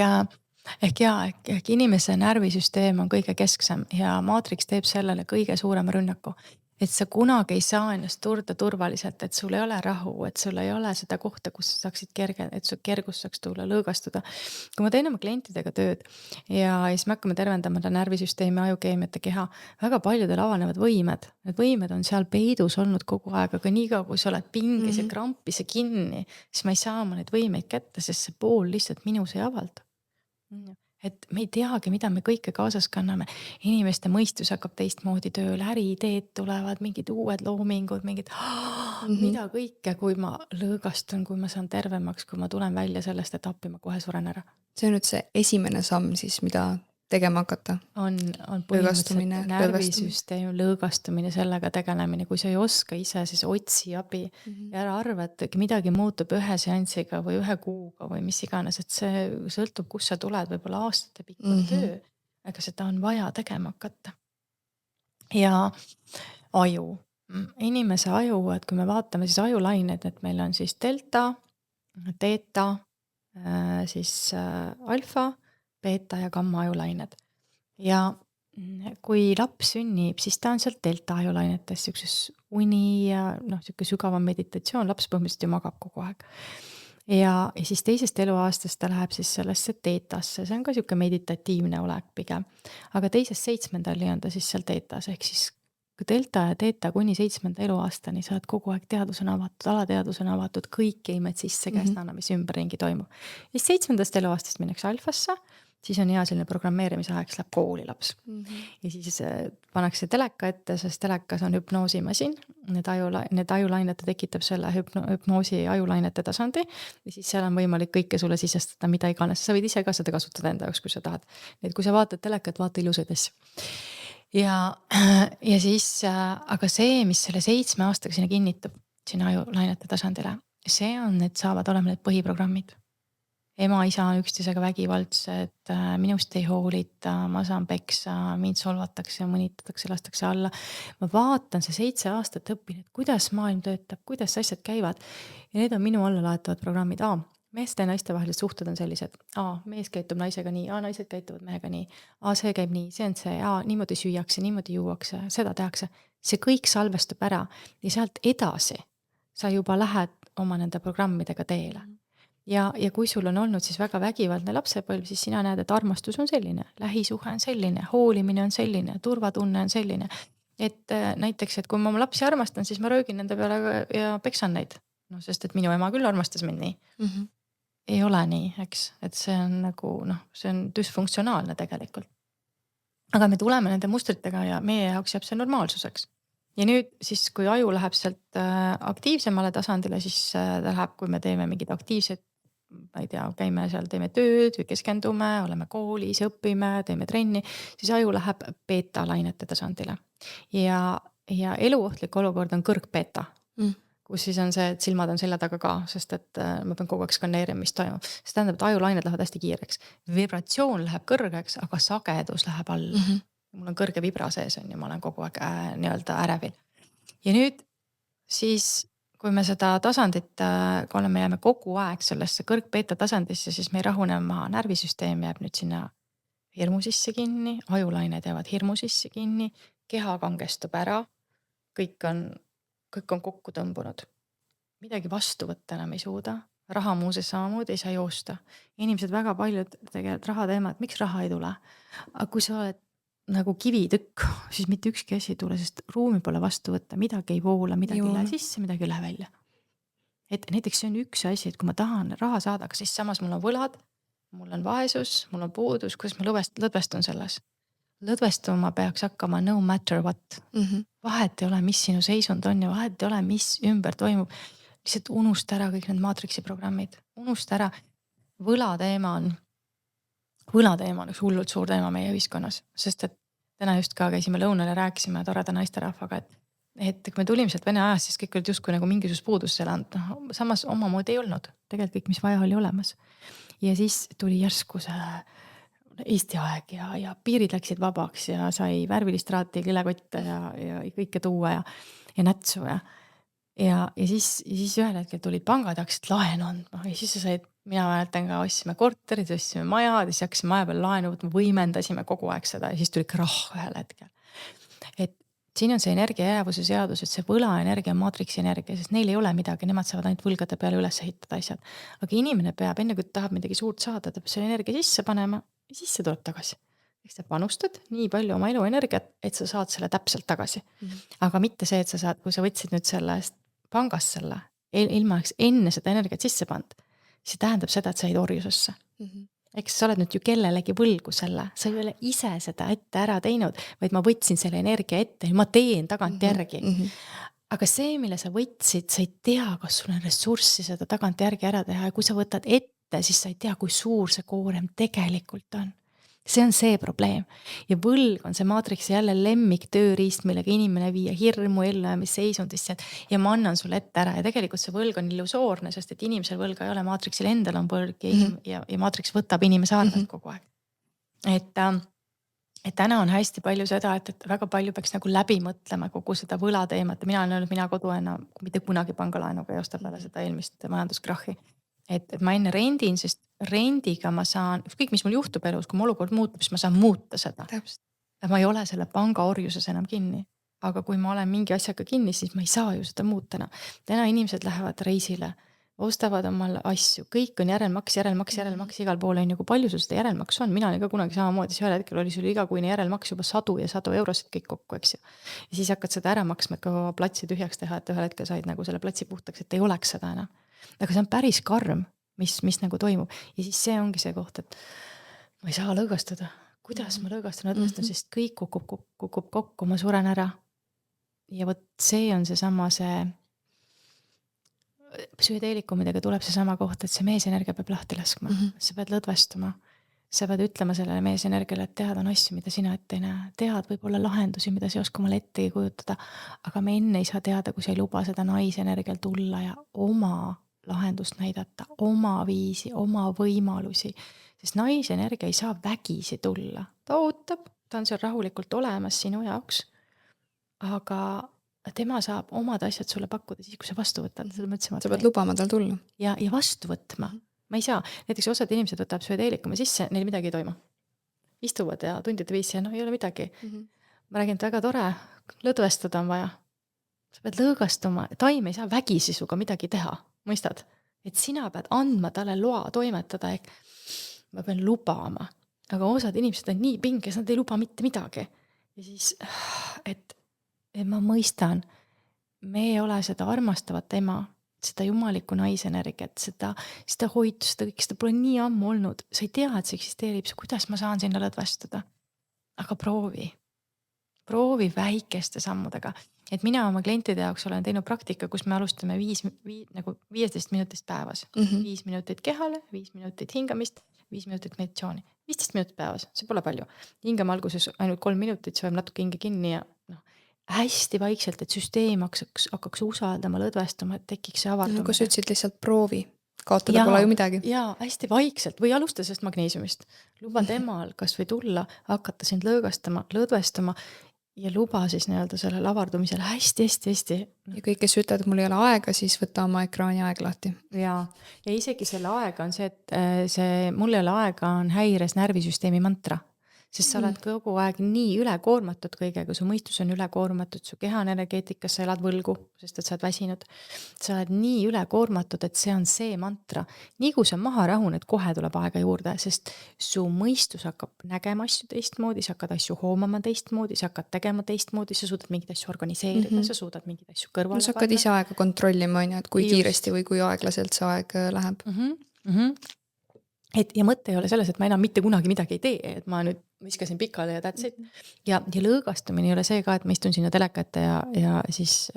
inimese närvisüsteem on kõige kesksem ja Matrix teeb sellele kõige suurema rünnaku. Et sa kunagi ei saa ennast turda turvaliselt, et sul ei ole rahu, et sul ei ole seda kohta, kus sa saaksid et su kergus saaks tulla, lõõgastuda. Kui ma teen oma klientidega tööd ja siis me hakkame tervendama närvisüsteemi, ajukeemiat ja keha, väga paljudel avanevad võimed. Need võimed on seal peidus olnud kogu aeg, aga niikaua kui sa oled pinges ja krampis ja kinni, siis ma ei saa oma neid võimeid kätte, sest see pool lihtsalt minus ei avalda. Et me ei teagi, mida me kõike kaasas kanname. Inimeste mõistus hakkab teistmoodi tööle, äriideed tulevad, mingid uued loomingud, mida kõike, kui ma lõõgastun, kui ma saan tervemaks, kui ma tulen välja sellest, et appi ma kohe suren ära. See on nüüd see esimene samm siis, mida tegema hakata. On põhimõtteliselt närvisüsteem, lõõgastumine, sellega tegelemine. Kui sa ei oska ise, siis otsi abi ja ära arva, et midagi muutub ühe seansiga või ühe kuuga või mis iganes, et see sõltub, kus sa tuled, võib-olla aastate pikkune töö, aga seda on vaja tegema hakata. Ja aju. Inimese aju, et kui me vaatame siis ajulained, et meil on siis delta, teeta, siis alfa, beeta ja gamma ajulained. Ja kui laps sünnib, siis ta on sealt delta ajulainetes, siukses uni ja siuke sügavam meditatsioon, laps põhimõtteliselt ju magab kogu aeg. Ja siis teisest eluaastast ta läheb siis sellesse teetasse, see on ka siuke meditatiivne olek pigem. Aga teisest 7. on ta siis seal teetas, ehk siis delta ja teeta kuni 7. eluaastani sa oled kogu aeg teadus on avatud, alateadus on avatud, kõik imed sisse käsnana, mis ümberringi toimub. Ja siis 7. eluaastast minnakse alfasse, siis on hea selline programmeerimise aeg, siis läheb kooli laps. Ja siis pannakse teleka ette, sest telekas on hüpnoosimasin, need ajulainete tekitab selle hüpnoosi ajulainete tasandi ja siis seal on võimalik kõike sulle sisestada, mida iganes, sa võid ise ka seda kasutada enda jaoks, kui sa tahad. Et kui sa vaatad telekat, vaata ilusaid asju. Ja siis, aga see, mis selle 7 aastaga sinna kinnitub, sinna ajulainete tasandile, see on, et saavad olema need põhiprogrammid. Ema, isa on üksteisega vägivaldsed, minust ei hoolita, ma saan peksa, mind solvatakse, mõnitatakse, lastakse alla. Ma vaatan see 7 aastat õppin, et kuidas maailm töötab, kuidas asjad käivad ja need on minu alla laetavad programmid. Meeste ja naiste vahelised suhted on sellised. Mees käitub naisega nii, naised käituvad mehega nii. See käib nii, see on see, niimoodi süüakse, niimoodi juuakse, seda tehakse. See kõik salvestub ära ja sealt edasi sa juba lähed oma nende programmidega teele. Ja kui sul on olnud siis väga vägivaldne lapsepõlv, siis sina näed, et armastus on selline, lähisuhe on selline, hoolimine on selline, turvatunne on selline. Et näiteks, et kui ma oma lapsi armastan, siis ma röögin nende peale ja peksan neid. Sest et minu ema küll armastas mind nii. Ei ole nii, eks, et see on nagu, see on düsfunktsionaalne tegelikult. Aga me tuleme nende mustritega ja meie jaoks jääb see normaalsuseks. Ja nüüd siis, kui aju läheb sealt aktiivsemale tasandile, siis ta läheb, kui me teeme mingid aktiivsed, ma ei tea, käime seal, teeme tööd või keskendume, oleme koolis, õpime, teeme trenni, siis aju läheb beeta lainete tasandile. Ja eluohtlik olukord on kõrgbeeta. Kus siis on see, et silmad on selja taga ka, sest et ma pean kogu aeg skaneerima, mis toimub. See tähendab, et ajulained lähevad hästi kiireks. Vibratsioon läheb kõrgeks, aga sagedus läheb alla. Mul on kõrge vibra sees on ja ma olen kogu aeg nii-öelda ärevil. Ja nüüd siis, kui me seda tasandit, kui me jääme kogu aeg sellesse kõrgbeeta tasandisse, siis me ei rahune maha, närvisüsteem jääb nüüd sinna hirmu sisse kinni, ajulained jäävad hirmu sisse kinni, keha kangestub ära, kõik on kõik on kokku tõmbunud. Midagi vastu võtta enam ei suuda. Raha muuseas samamoodi ei saa joosta. Inimesed väga paljud tegelikult raha teema, et miks raha ei tule. Aga kui sa oled nagu kivitükk, siis mitte ükski asi ei tule, sest ruumi pole vastu võtta, midagi ei voola, midagi ei lähe sisse, midagi ei lähe välja. Et näiteks see on üks asi, et kui ma tahan raha saada, aga siis samas mul on võlad, mul on vaesus, mul on puudus, kuidas ma lõdvestun selles. Lõdvestuma peaks hakkama no matter what. Vahet ei ole, mis sinu seisund on ja vahet ei ole, mis ümber toimub. Lihtsalt unusta ära kõik need maatriksi programmid. Unusta ära. Võlateema on üks hullult suur teema meie ühiskonnas, sest et täna just ka käisime lõunal ja rääkisime toreda naisterahvaga, et kui me tulime sealt Vene ajast, siis kõik olid justkui nagu mingisugust puudust elanud. Samas omamoodi ei olnud. Tegelikult kõik, mis vaja oli olemas. Ja siis tuli järsku see Eesti aeg ja piirid läksid vabaks ja sai värvilist raati ja kilekotte ja kõike tuua ja nätsu ja siis ühel hetkel tulid pangad ja hakkasid laenu andma ja siis sa said, mina mäletan ka, ostsime korterid, ostsime majad ja siis hakkasime maja peal laenu võtma, võimendasime kogu aeg seda ja siis tuli krahh ühel hetkel. Et siin on see energiajäävuse seadus, et see võlaenergia on maatriksi energia, sest neil ei ole midagi, nemad saavad ainult võlgade peale üles ehitada asjad. Aga inimene peab, enne kui tahab midagi suurt saada, ta peab selle energia sisse panema ja siis see tuleb tagasi. Eks sa panustad nii palju oma eluenergiat, et sa saad selle täpselt tagasi. Aga mitte see, et sa saad, kui sa võtsid nüüd sellest pangast selle, ilma enne seda energiat sisse pand, siis tähendab seda, et sa jäid orjusesse. Eks sa oled nüüd ju kellelegi võlgu selle, sa ei ole ise seda ette ära teinud, vaid ma võtsin selle energia ette ja ma teen tagant järgi. Aga see, mille sa võtsid, sa ei tea, kas sul on ressurssi seda tagant järgi ära teha ja kui sa võtad ette, siis sa ei tea, kui suur see koorem tegelikult on. See on see probleem. Ja võlg on see maatriksi jälle lemmik tööriist, millega inimene viia hirmu ellujäämisseisundisse ja ma annan sulle ette ära. Ja tegelikult see võlg on illusoorne, sest et inimesel võlga ei ole, maatriksil endal on võlg ja maatriks võtab inimese arvelt kogu aeg. Et täna on hästi palju seda, et väga palju peaks nagu läbi mõtlema kogu seda võlateemat. Mina olen öelnud, mina koduena mitte kunagi pangalaenuga ei osta peale seda eelmist majanduskrahhi. Et ma enne rendin, sest rendiga ma saan, kõik mis mul juhtub elus, kui mu olukord muutub, siis ma saan muuta seda. Ma ei ole selle panga orjuses enam kinni. Aga kui ma olen mingi asjaga kinni, siis ma ei saa ju seda muuta. Täna inimesed lähevad reisile, ostavad omal asju, kõik on järelmaks, igal pool on ju, kui palju sul seda järelmaks on. Mina olin ka kunagi samamoodi, see hetkel oli sul igakuine järelmaks juba 100 ja 100 eurosid kõik kokku, eks ju. Ja siis hakkad seda ära maksma, et ka platsi tühjaks teha, et ühel hetkel said nagu selle platsi puhtaks, et ei oleks seda enam. Aga see on päris karm, mis nagu toimub. Ja siis see ongi see koht, et ma ei saa lõõgastada. Kuidas ma lõõgastan, sest kõik kukub kokku, ma suren ära. Ja võt see on seesama see psühhedeelikumidega tuleb seesama koht, et see meesenergia peab lahti laskma. Sa pead lõdvestuma. Sa pead ütlema sellele meesenergiale, et tead on asju, mida sina ette ei näe. Tead võib-olla lahendusi, mida sa ei oska omale ette kujutada. Aga me enne ei saa teada, kui sa ei luba seda naisenergial tulla ja oma lahendust näidata, oma viisi, oma võimalusi. Sest naisenergia ei saa vägisi tulla. Ta ootab, ta on seal rahulikult olemas sinu jaoks. Aga tema saab omad asjad sulle pakkuda siis, kui sa vastu võtad. Sa pead lubama tal tulla. Ja vastu võtma. Ma ei saa. Näiteks osad inimesed võtab psühhedeelikuma sisse, neil midagi ei toimu. Istuvad ja tundide viisi ja ei ole midagi. Ma räägin, et väga tore, lõdvestada on vaja. Sa pead lõõgastuma. Taim ei saa vägisi suga midagi teha. Mõistad? Et sina pead andma talle loa toimetada, ehk ma pean lubama. Aga osad inimesed on nii pinges, nad ei luba mitte midagi. Ja siis, et ma mõistan, me ei ole seda armastavat ema, seda jumalikku naisenergiat, seda hoitust, seda kõik, seda pole nii ammu olnud. Sa ei tea, et see eksisteerib, kuidas ma saan sinna lõdvestada. Aga proovi väikeste sammudega. Et mina oma klientide jaoks olen teinud praktika, kus me alustame 15 minutist päevas. 5 minutit kehale, 5 minutit hingamist, 5 minutit meditsiooni. 15 minutit päevas, see pole palju. Hingame alguses ainult 3 minutit, see võib natuke hinge kinni ja hästi vaikselt, et süsteem hakkaks usaldama, lõdvestama, et tekiks see avardumine. Nagu sa ütlesid, lihtsalt proovi. Kaotada pole ju midagi. Jaa, hästi vaikselt või alusta sellest magneesiumist. Luba temal kas või tulla, hakata sind lõdvestama ja luba siis nii-öelda sellele avardumisele hästi. Ja kõik, kes ütlevad, et mul ei ole aega, siis võta oma ekraani aeg lahti. Ja isegi selle aega on see, et see mul ei ole aega on häires närvisüsteemi mantra. sest sa oled kogu aeg nii ülekoormatud kõigega, su mõistus on ülekoormatud, su keha on energeetikas, sa elad võlgu, sest et sa oled väsinud. Sa oled nii ülekoormatud, et see on see mantra. Nii kui sa maha rahuned, kohe tuleb aega juurde, sest su mõistus hakkab nägema asju teistmoodi, sa hakkad asju hoomama teistmoodi, sa hakkad tegema teistmoodi, sa suudad mingeid asju organiseerida, sa suudad mingeid asju kõrvale sa hakkad ise aega kontrollima, on ju, et kui kiiresti või kui aeglaselt see aeg läheb. Ja mõte ei ole selles, et ma enam mitte kunagi midagi ei tee, et ma nüüd viskasin pikale ja that's it. Ja lõõgastumine ei ole see ka, et ma istun sinna teleka ette ja siis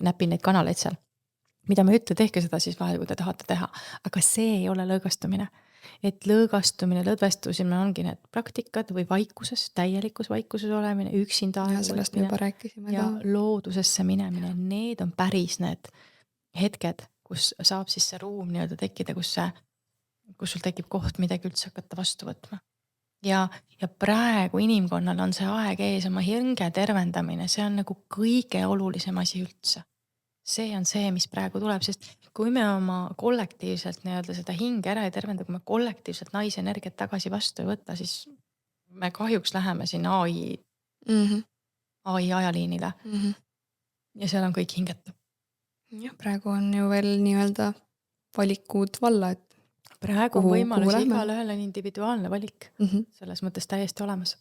näpin neid kanaleid seal. Mida ma ei ütle, tehke seda siis vahel, kui te tahate teha. Aga see ei ole lõõgastumine. Et lõõgastumine, lõdvestumine ongi need praktikad või vaikuses, täielikus vaikuses olemine, üksinda ja sellest me juba rääkisime ja loodusesse minemine. Need on päris need hetked, kus saab siis see ruum nii-öelda tekkida, kus sul tekib koht midagi üldse hakata vastu võtma. Ja praegu inimkonnal on see aeg ees, oma hinge tervendamine, see on nagu kõige olulisem asi üldse. See on see, mis praegu tuleb, sest kui me oma kollektiivselt nii-öelda seda hinge ära ei tervenda, kui me kollektiivselt naisenergiat tagasi vastu ei võtta, siis me kahjuks läheme siin AI ajaliinile. Ja seal on kõik hingetu. Ja praegu on ju veel nii-öelda valikud valla, et praegu on võimalus igal ühel on individuaalne valik. Selles mõttes täiesti olemas.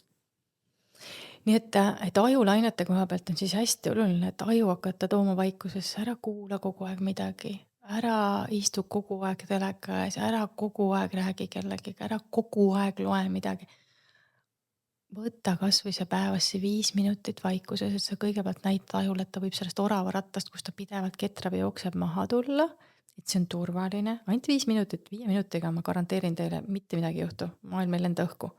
Nii et ajulainete koha pealt on siis hästi oluline, et aju hakata tooma vaikusesse, ära kuula kogu aeg midagi, ära istu kogu aeg teleka ees, ära kogu aeg räägi kellegiga, ära kogu aeg loe midagi. Võtta kas või see päevassi 5 minutit vaikuses, et sa kõigepealt näita ajule, et ta võib sellest orava rattast, kus ta pidevalt ketrab ja jookseb maha tulla, et see on turvaline. Ainult 5 minutit, 5 minutiga ma garanteerin teile, mitte midagi juhtu, maailm ei lenda õhku.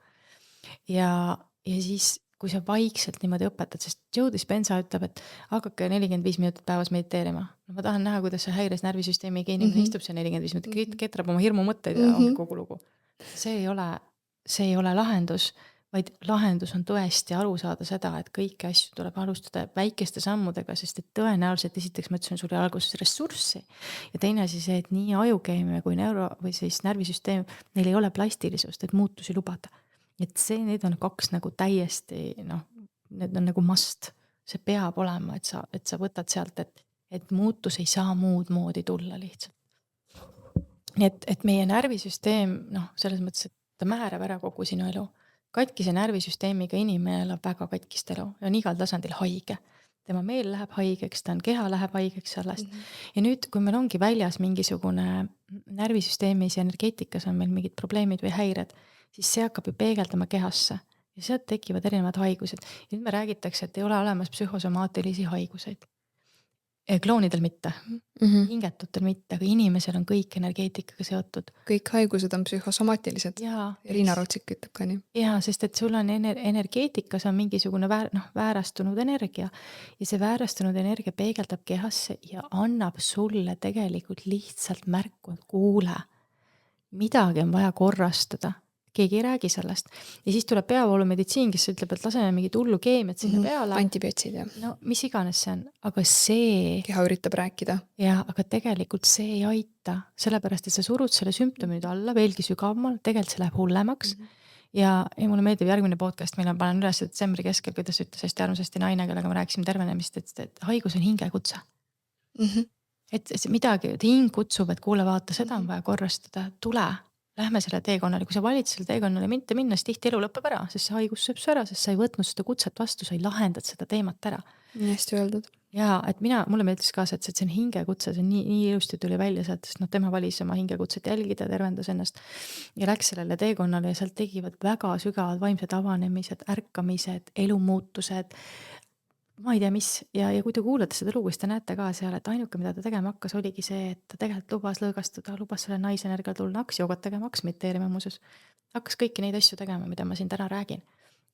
Ja siis kui sa vaikselt niimoodi õpetad, sest Joe Dispenza ütleb, et hakake 45 minutit päevas mediteerima. No ma tahan näha, kuidas see häires närvisüsteemiga inimene istub see 45 minutit, ketrab oma hirmu mõtteid ja ongi kogu lugu. See ei ole lahendus, vaid lahendus on tõesti aru saada seda, et kõiki asju tuleb alustada väikeste sammudega, sest et tõenäoliselt esiteks ma ütlesin sulle alguses ressurssi ja teine asi see, et nii ajukeemia kui või siis närvisüsteem, neil ei ole plastilisust, et muutusi lubada. Et need on 2 nagu täiesti, need on nagu must. See peab olema, et sa võtad sealt, et muutus ei saa muud moodi tulla lihtsalt. Nii et meie närvisüsteem, selles mõttes, et ta määrab ära kogu sinu elu. Katkise närvisüsteemiga inimene elab väga katkist elu ja on igal tasandil haige. Tema meel läheb haigeks, keha läheb haigeks sellest. Ja nüüd, kui meil ongi väljas mingisugune närvisüsteemis ja energeetikas on meil mingid probleemid või häired, siis see hakkab ju peegeldama kehasse ja sealt tekivad erinevad haigused. Ja nüüd me räägitakse, et ei ole olemas psühhosomaatilisi haiguseid. Kloonidel mitte, hingetutel mitte, aga inimesel on kõik energeetikaga seotud. Kõik haigused on psühhosomaatilised. Riina Rotsik ütleb ka nii. Ja, sest et sul on energeetikas on mingisugune väärastunud energia ja see väärastunud energia peegeldab kehasse ja annab sulle tegelikult lihtsalt märku, et kuule, midagi on vaja korrastada. Keegi ei räägi sellest. Ja siis tuleb peavoolumeditsiin, kes ütleb, et laseme mingit hullu keemiat sinna peale. Antibiotsid, jah. No mis iganes see on, aga see... Keha üritab rääkida. Ja, aga tegelikult see ei aita, sellepärast, et sa surud selle sümptomi nüüd alla veelgi sügavamal, tegelikult see läheb hullemaks. Ja mulle meeldib järgmine podcast, meil on panen üles detsembri keskel, kuidas ütles hästi armsasti naine, kellega me rääkisime tervenemist, et haigus on hingekutse. Et midagi, et hing kutsub, et kuule vaata, seda on vaja korrastada, tule. Lähme selle teekonnale, kui sa valid selle teekonnale mitte minna, siis tihti elu lõpeb ära, sest see haigus sööb su ära, sest sa ei võtnud seda kutset vastu, sa ei lahendad seda teemat ära. Nii hästi öeldud. Ja, et mulle meeldis ka see, et see on hingekutse, see on nii ilusti tuli välja sealt, sest tema valis oma hingekutset jälgida, tervendas ennast ja läks sellele teekonnale ja sealt tegivad väga sügavad vaimsed avanemised, ärkamised, elumuutused, ma ei tea mis, ja kui te kuulate seda lugu, siis te näete ka seal, et ainuke, mida ta tegema hakkas, oligi see, et ta tegelikult lubas lõõgastuda, lubas selle naisenergia tulla, hakkas joogat tegema, hakkas mediteerima muuseas, hakkas kõiki neid asju tegema, mida ma siin täna räägin.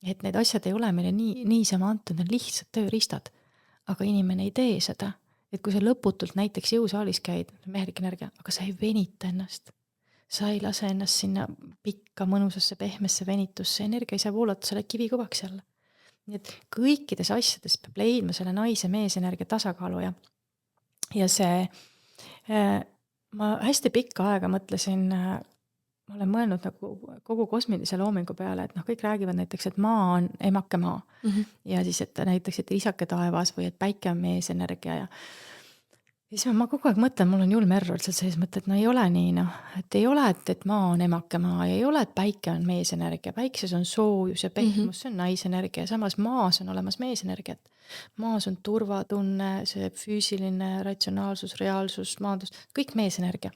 Et need asjad ei ole meile niisama antud, need lihtsalt tööriistad, aga inimene ei tee seda. Et kui sa lõputult näiteks jõusaalis käid, mehelik energia, aga sa ei venita ennast. Sa ei lase ennast sinna pikka, mõnusasse, pehmesse venitusse, energia ei saa voolata, sa oled kivikõvaks jälle. Nii et kõikides asjades peab leidma selle naise meesenergia tasakaalu ja see, ma hästi pikka aega mõtlesin ma olen mõelnud nagu kogu kosmilise loomingu peale, et noh, kõik räägivad näiteks, et maa on emake maa ja siis, et näiteks, et isake taevas või et päike on meesenergia ja siis ma kogu aeg mõtlen, mul on julm error seal sees, mõtlen, et no ei ole nii, noh, et ei ole, et maa on emake maa ja ei ole, et päike on meesenergia, päikses on soojus ja pehmus, see on naisenergia, samas maas on olemas meesenergiat. Maas on turvatunne, see füüsiline ratsionaalsus, reaalsus, maandus, kõik meesenergia.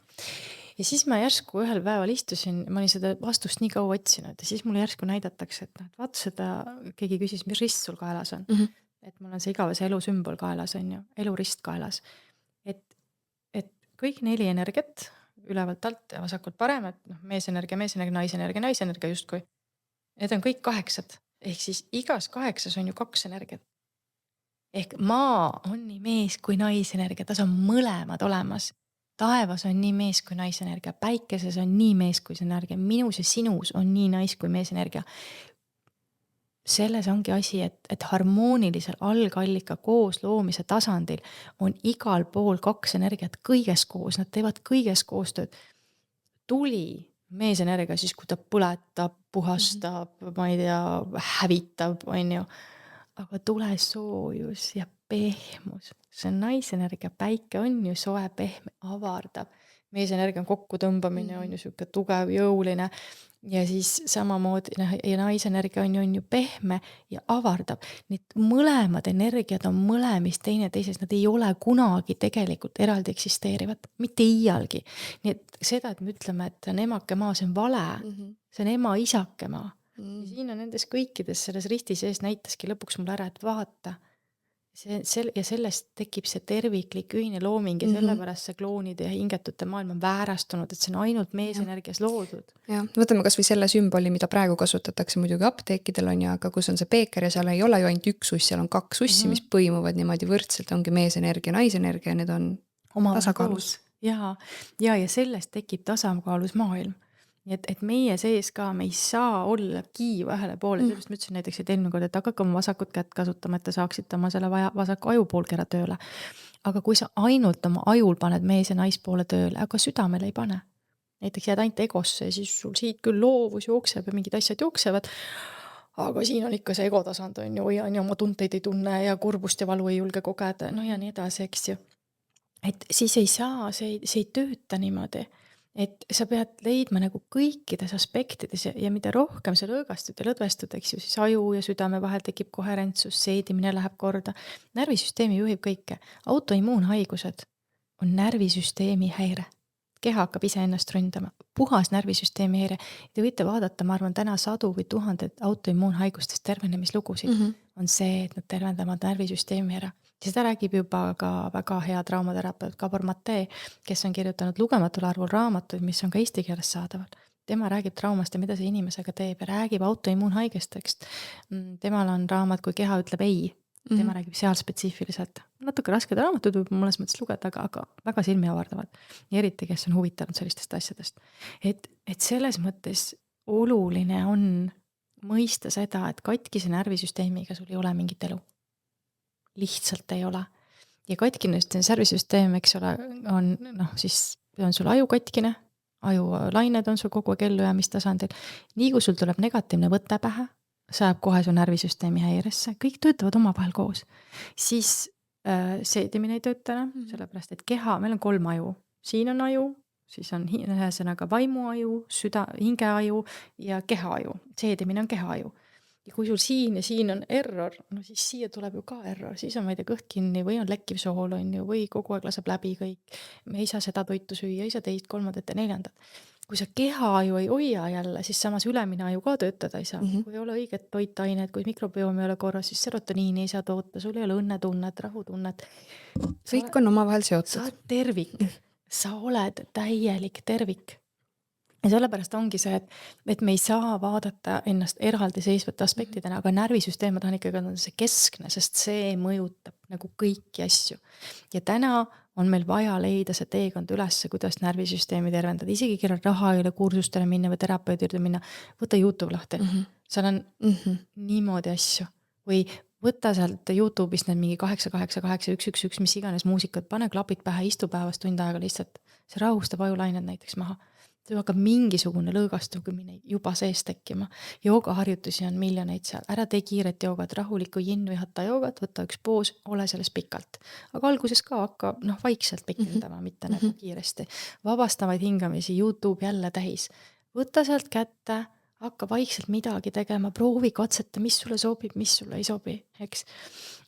Ja siis ma järsku ühel päeval istusin, ma olin seda vastust nii kaua otsinud ja siis mulle järsku näidatakse, et vaata seda, keegi küsis, mis rist sul kaelas on. Et mul on see igavese elu sümbol kaelas, on ju, elurist kaelas. Et kõik 4 energiat ülevalt alt ja vasakult parem, et noh, meesenergia, naisenergia justkui. Need on kõik 8. Ehk siis igas 8 on ju 2 energiat. Ehk maa on nii mees kui naisenergia, tas on mõlemad olemas. Taevas on nii mees kui naisenergia, päikeses on nii mees kui energia, minus ja sinus on nii nais kui meesenergia. Selles ongi asi, et harmoonilisel algallika koos loomise tasandil on igal pool 2 energiat kõiges koos, nad teevad kõiges koostööd. Tuli meesenergia siis, kui ta põletab, puhastab, ma ei tea, hävitab, on ju. Aga tule soojus ja pehmus. See on naisenergia, päike on ju soe, pehme, avardab. Meesenergia on kokkutõmbamine, on ju siuke tugev, jõuline. Ja siis samamoodi ja naisenergia on ju pehme ja avardab. Need mõlemad energiat on mõlemis teineteises, nad ei ole kunagi tegelikult eraldi eksisteerivad, mitte iialgi. Nii et seda, et me ütleme, et on emake maa, see on vale, see on ema isake maa. Ja siin on nendes kõikides selles risti sees näitaski lõpuks mulle ära, et vaata. Ja sellest tekib see terviklik ühine looming ja sellepärast see kloonide ja hingetute maailm on väärastunud, et see on ainult meesenergias loodud. Ja, võtame kas või selle sümboli, mida praegu kasutatakse muidugi apteekidel on ja aga kus on see peeker ja seal ei ole ju ainult 1 uss, seal on 2 ussi, mis põimuvad niimoodi võrdselt, ongi meesenergia, naisenergia ja need on tasakaalus. Ja sellest tekib tasakaalus maailm. Nii et meie sees ka, me ei saa olla kiiva ühele poole, sellest ma ütlesin näiteks, et eelmine kord, et hakake oma vasakut kätt kasutama, et te saaksite oma selle vasaku ajupoolkera tööle. Aga kui sa ainult oma ajul paned mees ja naispoole tööle, aga südamele ei pane. Näiteks jääd ainult egosse ja siis sul siit küll loovus jookseb ja mingid asjad jooksevad, aga siin on ikka see egotasand on ju, ja oma tunteid ei tunne ja kurbust ja valu ei julge kogeda, no ja nii edasi, eks ju. Et siis ei saa, see ei tööta niimoodi. Et sa pead leidma nagu kõikides aspektides ja mida rohkem sa lõõgastud ja lõdvestud, eks ju, siis aju ja südame vahel tekib koherentsus, seedimine läheb korda. Närvisüsteemi juhib kõike. Autoimmuunhaigused on närvisüsteemi häire. Keha hakkab ise ennast ründama. Puhas närvisüsteemi häire. Te võite vaadata, ma arvan, täna 100 või 1000 autoimmuunhaigustest tervenemislugusid on see, et nad tervendavad närvisüsteemi ära. Ja seda räägib juba ka väga hea traumaterapeut Gabor Mate, kes on kirjutanud lugematul arvul raamatuid, mis on ka eesti keeles saadaval. Tema räägib traumast ja mida see inimesega teeb ja räägib autoimmuunhaigestest. Temal on raamat, kui keha ütleb ei. Tema räägib seal spetsiifiliselt. Natuke rasked raamatud võib mõnes mõttes lugeda, aga väga silmi avardavad. Ja eriti, kes on huvitanud sellistest asjadest. Et selles mõttes oluline on mõista seda, et katkise närvisüsteemiga sul ei ole mingit elu. Lihtsalt ei ole. Ja katkine närvisüsteem, eks ole, siis on sul aju katkine, ajulained on sul kogu ellujäämistasandil. Nii kui sul tuleb negatiivne võte pähe, saab kohe su närvisüsteemi häiresse, kõik töötavad omavahel koos. Siis seedimine ei tööta enam, sellepärast, et keha, meil on 3 aju. Siin on aju, siis on ühesõnaga vaimuaju, hingeaju ja kehaaju. Seedimine on kehaaju. Ja kui sul siin ja siin on error, no siis siia tuleb ju ka error, siis on kõht kinni või on lekkiv sool on ju, või kogu aeg laseb läbi kõik. Me ei saa seda toitu süüa, ei saa teist, 3. ja 4. Kui sa kehaaju ei hoia jälle, siis samas ülemine aju ka töötada ei saa. Kui ei ole õiget toitained, kui mikrobioom ei ole korras, siis serotoniini ei saa toota, sul ei ole õnnetunnet, rahutunnet. Kõik on omavahel seotud. Sa oled tervik, sa oled täielik tervik. Ja sellepärast ongi see, et me ei saa vaadata ennast eraldi seisvate aspektidena, aga närvisüsteem, ma tahan ikkagi see keskne, sest see mõjutab nagu kõiki asju. Ja täna on meil vaja leida see teekond ülesse, kuidas närvisüsteemi tervendada. Isegi kellel raha ei ole kursustele minna või terapeudile minna, võta YouTube lahti. Seal on niimoodi asju. Või võta sealt YouTube'ist need mingi 888, 111, mis iganes muusikat, pane klapid pähe, istu päevast tund aega lihtsalt. See rahustab ajulained näiteks maha. sul hakkab mingisugune lõõgastumine juba sees tekkima. Joogaharjutusi on miljoneid seal, ära tee kiiret joogat, rahulikku yin või hatha joogat, võta üks poos, ole selles pikalt. Aga alguses ka hakka vaikselt pikendama, mitte nagu kiiresti. Vabastavaid hingamisi, YouTube jälle täis. Võta sealt kätte, hakka vaikselt midagi tegema, proovi katseta, mis sulle sobib, mis sulle ei sobi, eks.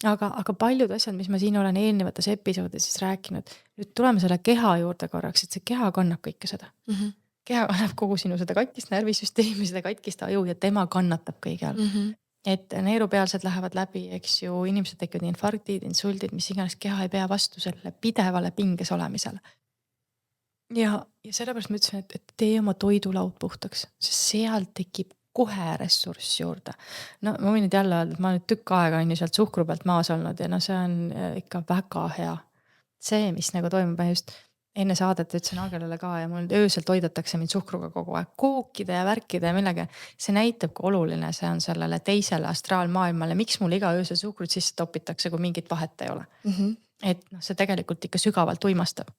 Aga paljud asjad, mis ma siin olen eelnevates episoodides rääkinud, nüüd tuleme selle keha juurde korraks, et see keha kannab kõike seda. Keha kannab kogu sinu seda katkist närvisüsteemi, seda katkist aju ja tema kannatab kõige all. Et neerupealsed lähevad läbi, eks ju, inimesed tekivad infarktid, insultid, mis iganes, keha ei pea vastu selle pidevale pinges olemisele. Ja sellepärast ma ütlesin, et tee oma toidulaud puhtaks, sest seal tekib kohe ressurss juurde. No ma võin nüüd jälle öelda, et ma nüüd tükk aega on ju sealt suhkru pealt maas olnud ja no see on ikka väga hea. See, mis nagu toimub, ma just enne saadet ütlesin Agelale ka ja mul öösel toidatakse mind suhkruga kogu aeg, kookide ja värkide ja millega. See näitab, kui oluline see on sellele teisele astraalmaailmale, miks mul iga öösel suhkrut sisse topitakse, kui mingit vahet ei ole. Et see tegelikult ikka sügavalt uimastab.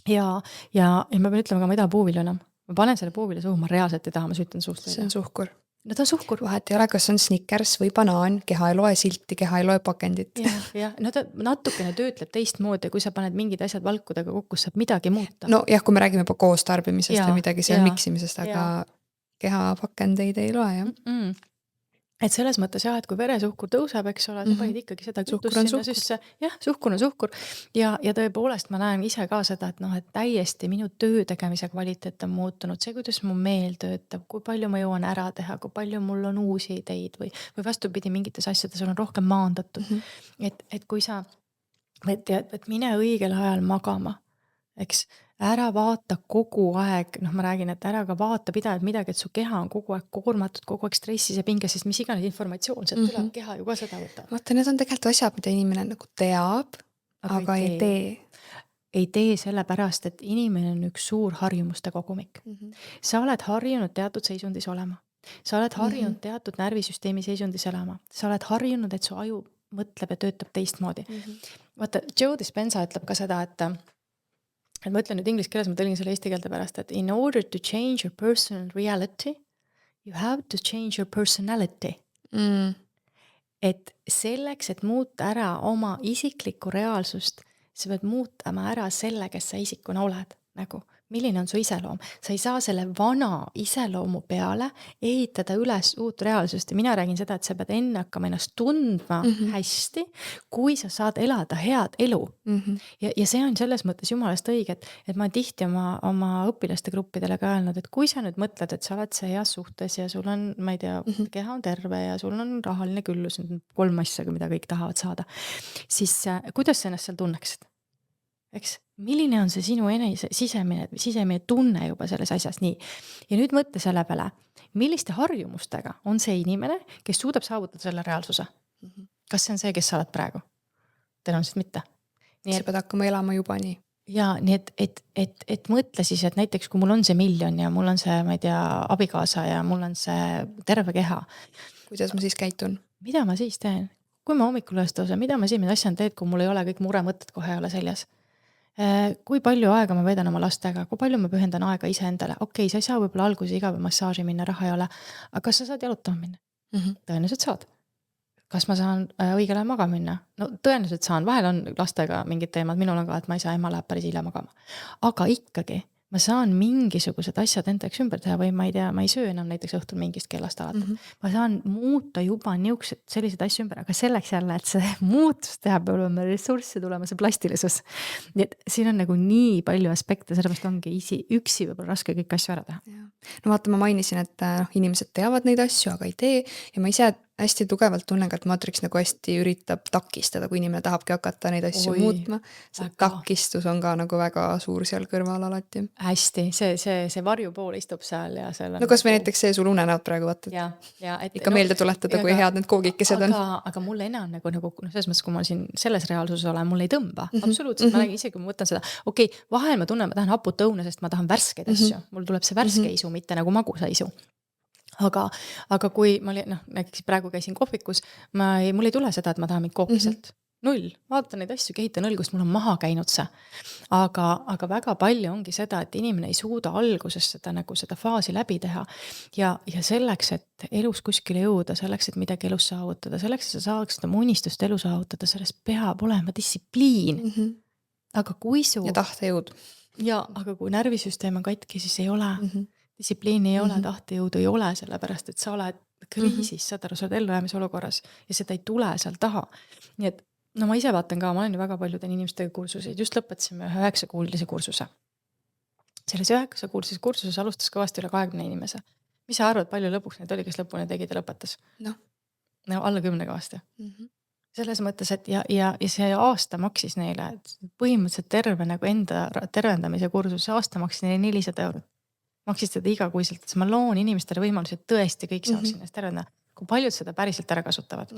Ja ma pean ütlema ka, ma ei taha puuvilju enam. Ma panen selle puuvilju suhu, ma reaalselt ei taha, ma sütan suust. See on suhkur. No ta on suhkur. Vahet ei ole, kas on Snickers või banaan, keha ei loe silti, keha ei loe pakendit. Ja no ta natukene töötleb teistmoodi, kui sa paned mingid asjad valkudega kokku, saab midagi muuta. No jah, kui me räägime juba koos tarbimisest või midagi, see on miksimisest, aga keha pakendeid ei loe, jah. Et selles mõttes jah, et kui veresuhkur tõuseb, eks ole, sa panid ikkagi seda kütust sinna sisse. Jah, suhkur on suhkur. Ja tõepoolest ma näen ise ka seda, et täiesti minu töö tegemise kvaliteet on muutunud. See, kuidas mu meel töötab, kui palju ma jõuan ära teha, kui palju mul on uusi ideid või vastupidi mingites asjades on rohkem maandatud. Et kui sa, et mine õigel ajal magama, eks, ära vaata kogu aeg, ma räägin, et ära ka vaata pidevalt midagi, et su keha on kogu aeg koormatud, kogu aeg stressis ja pinges, sest mis iganes informatsioon, sealt tuleb keha ju ka seda võtta. Vaata, need on tegelikult asjad, mida inimene nagu teab, aga ei tee. Ei tee sellepärast, et inimene on üks suur harjumuste kogumik. Sa oled harjunud teatud seisundis olema. Sa oled harjunud teatud närvisüsteemi seisundis elama. Sa oled harjunud, et su aju mõtleb ja töötab teistmoodi. Vaata, Joe Dispenza ütleb ka seda, et ma ütlen nüüd inglise keeles, ma tõlgin selle eesti keelde pärast, et in order to change your personal reality, you have to change your personality. Et selleks, et muuta ära oma isiklikku reaalsust, sa pead muutama ära selle, kes sa isikuna oled. Nagu, milline on su iseloom? Sa ei saa selle vana iseloomu peale ehitada üles uut reaalsust ja mina räägin seda, et sa pead enne hakkama ennast tundma hästi, kui sa saad elada head elu. Ja see on selles mõttes jumalast õige, et ma tihti oma õpilaste gruppidele ka öelnud, et kui sa nüüd mõtled, et sa oled see heas suhtes ja sul on, ma ei tea, keha on terve ja sul on rahaline küllus, 3 asja, mida kõik tahavad saada, siis kuidas sa ennast seal tunneksid? Eks, milline on see sinu sisemine tunne juba selles asjas nii. Ja nüüd mõtle selle peale, milliste harjumustega on see inimene, kes suudab saavutada selle reaalsuse? Kas see on see, kes sa oled praegu? Tõenäoliselt mitte. Sa pead hakkama elama juba nii. Ja nii, et mõtle siis, et näiteks kui mul on see 1 miljon ja mul on see, ma ei tea, abikaasa ja mul on see terve keha. Kuidas ma siis käitun? Mida ma siis teen? Kui ma hommikul üles tõusen, mida ma esimene asja teed, kui mul ei ole kõik muremõtted kohe ei ole seljas? Kui palju aega ma veedan oma lastega, kui palju ma pühendan aega ise endale. Okei, sa ei saa võib-olla alguses igapäeva massaaži minna, raha ei ole, aga kas sa saad jalutama minna? Tõenäoliselt saad. Kas ma saan õigel ajal magama minna? No tõenäoliselt saan, vahel on lastega mingid teemad, minul on ka, et ma ei saa, ema läheb päris hilja magama. Aga ikkagi ma saan mingisugused asjad endaks ümber teha või ma ei tea, ma ei söö enam näiteks õhtul mingist kellast alatud. Ma saan muuta juba niuksed sellised asju ümber, aga selleks jälle, et see muutus teha peab olema ressurssi tulema, see plastilisus. Nii et siin on nagu nii palju aspekte, sellepärast ongi üksi võib-olla raske kõik asju ära teha. No vaata, ma mainisin, et inimesed teavad neid asju, aga ei tee ja ma ise hästi tugevalt tunnen ka, et Matrix nagu hästi üritab takistada, kui inimene tahabki hakata neid asju muutma. See takistus on ka nagu väga suur seal kõrval alati. Hästi, see varjupool istub seal ja seal on... No kas või näiteks see sul unenäod praegu vaatad? Ikka meelde tuletada, kui head need koogikesed on. Aga mulle enam nagu selles mõttes, kui ma siin selles reaalsuses olen, mulle ei tõmba. Absoluutselt, ma räägin isegi, kui ma võtan seda. Okei, vahel ma tunnen, ma tahan haput õune, sest ma tahan värskeid asju. Mul tuleb see värske isu, mitte nagu magusa isu. Aga kui ma näiteks praegu käisin kohvikus, mul ei tule seda, et ma tahan mind kookiselt. null, vaata neid asju, kehitan õlgust, mul on maha käinud see. Aga väga palju ongi seda, et inimene ei suuda alguses seda faasi läbi teha ja selleks, et elus kuskile jõuda, selleks, et midagi elus saavutada, selleks, et sa saaksid oma unistust elu saavutada, sellest peab olema distsipliin. Aga kui ja tahtejõud. Aga kui närvisüsteem on katki, siis ei ole. Distsipliini ei ole, tahtejõudu ei ole, sellepärast, et sa oled kriisis, saad aru, sa oled ellujäämise olukorras ja seda ei tule seal taha. Nii et no ma ise vaatan ka, ma olen ju väga paljude inimestega kursuseid, just lõpetasime 9-kuulise kursuse. Selles 9-kuulises kursuses alustas kõvasti üle 20 inimese. Mis sa arvad, palju lõpuks neid oli, kes lõpuni tegid ja lõpetas? No alla 10 kõvasti. Selles mõttes, et ja see aasta maksis neile põhimõtteliselt terve nagu enda tervendamise kursus, see aasta maksis neile 400 €. Maksis seda igakuiselt, et ma loon inimestele võimalusi, et tõesti kõik saaks ennast tervendada. Kui paljud seda päriselt ära kasutavad?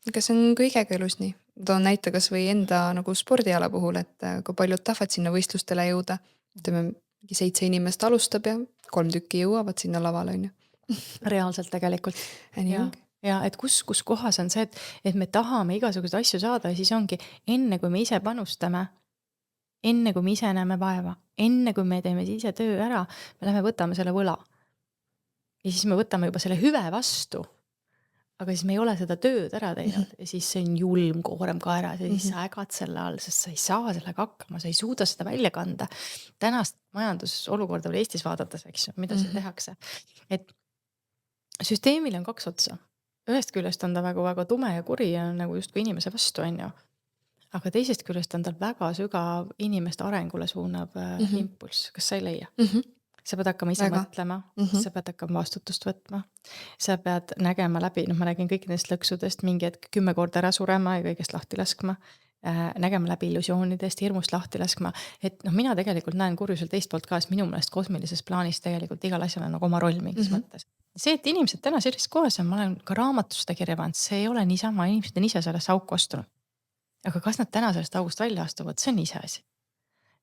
Aga see on kõigega elus nii. Toon näite kas või enda nagu spordiala puhul, et kui paljud tahavad sinna võistlustele jõuda. Ütleme, 7 inimest alustab ja 3 tükki jõuavad sinna lavale, on ju. Reaalselt tegelikult. Ja et kus kohas on see, et me tahame igasuguseid asju saada ja siis ongi enne, kui me ise panustame, enne kui me ise näeme vaeva, enne kui me teeme ise töö ära, me lähme võtame selle võla. Ja siis me võtame juba selle hüve vastu, aga siis me ei ole seda tööd ära teinud ja siis see on julm koorem kaeras ja siis sa ägad selle all, sest sa ei saa sellega hakkama, sa ei suuda seda välja kanda. Tänast majandusolukorda või Eestis vaadates, eks, mida see tehakse. Et süsteemil on 2 otsa. Ühest küljest on ta väga tume ja kuri ja nagu just kui inimese vastu on ju. Aga teisest küljest on tal väga sügav inimeste arengule suunav impulss. Kas sa ei leia? Sa pead hakkama ise mõtlema, sa pead hakkama vastutust võtma, sa pead nägema läbi, ma nägin kõikidest lõksudest mingi hetk 10 korda ära surema ja kõigest lahti laskma, nägema läbi illusioonidest, hirmust lahti laskma, et mina tegelikult näen kurjusel teist poolt ka, sest minu meelest kosmilises plaanis tegelikult igal asjal on nagu oma roll mingis mõttes. See, et inimesed täna sellises kohas on, ma olen ka raamatus seda kirja pannud, see ei ole niisama, inimesed on ise sellest auku ostunud. Aga kas nad täna sellest august välja astuvad, see on ise asi.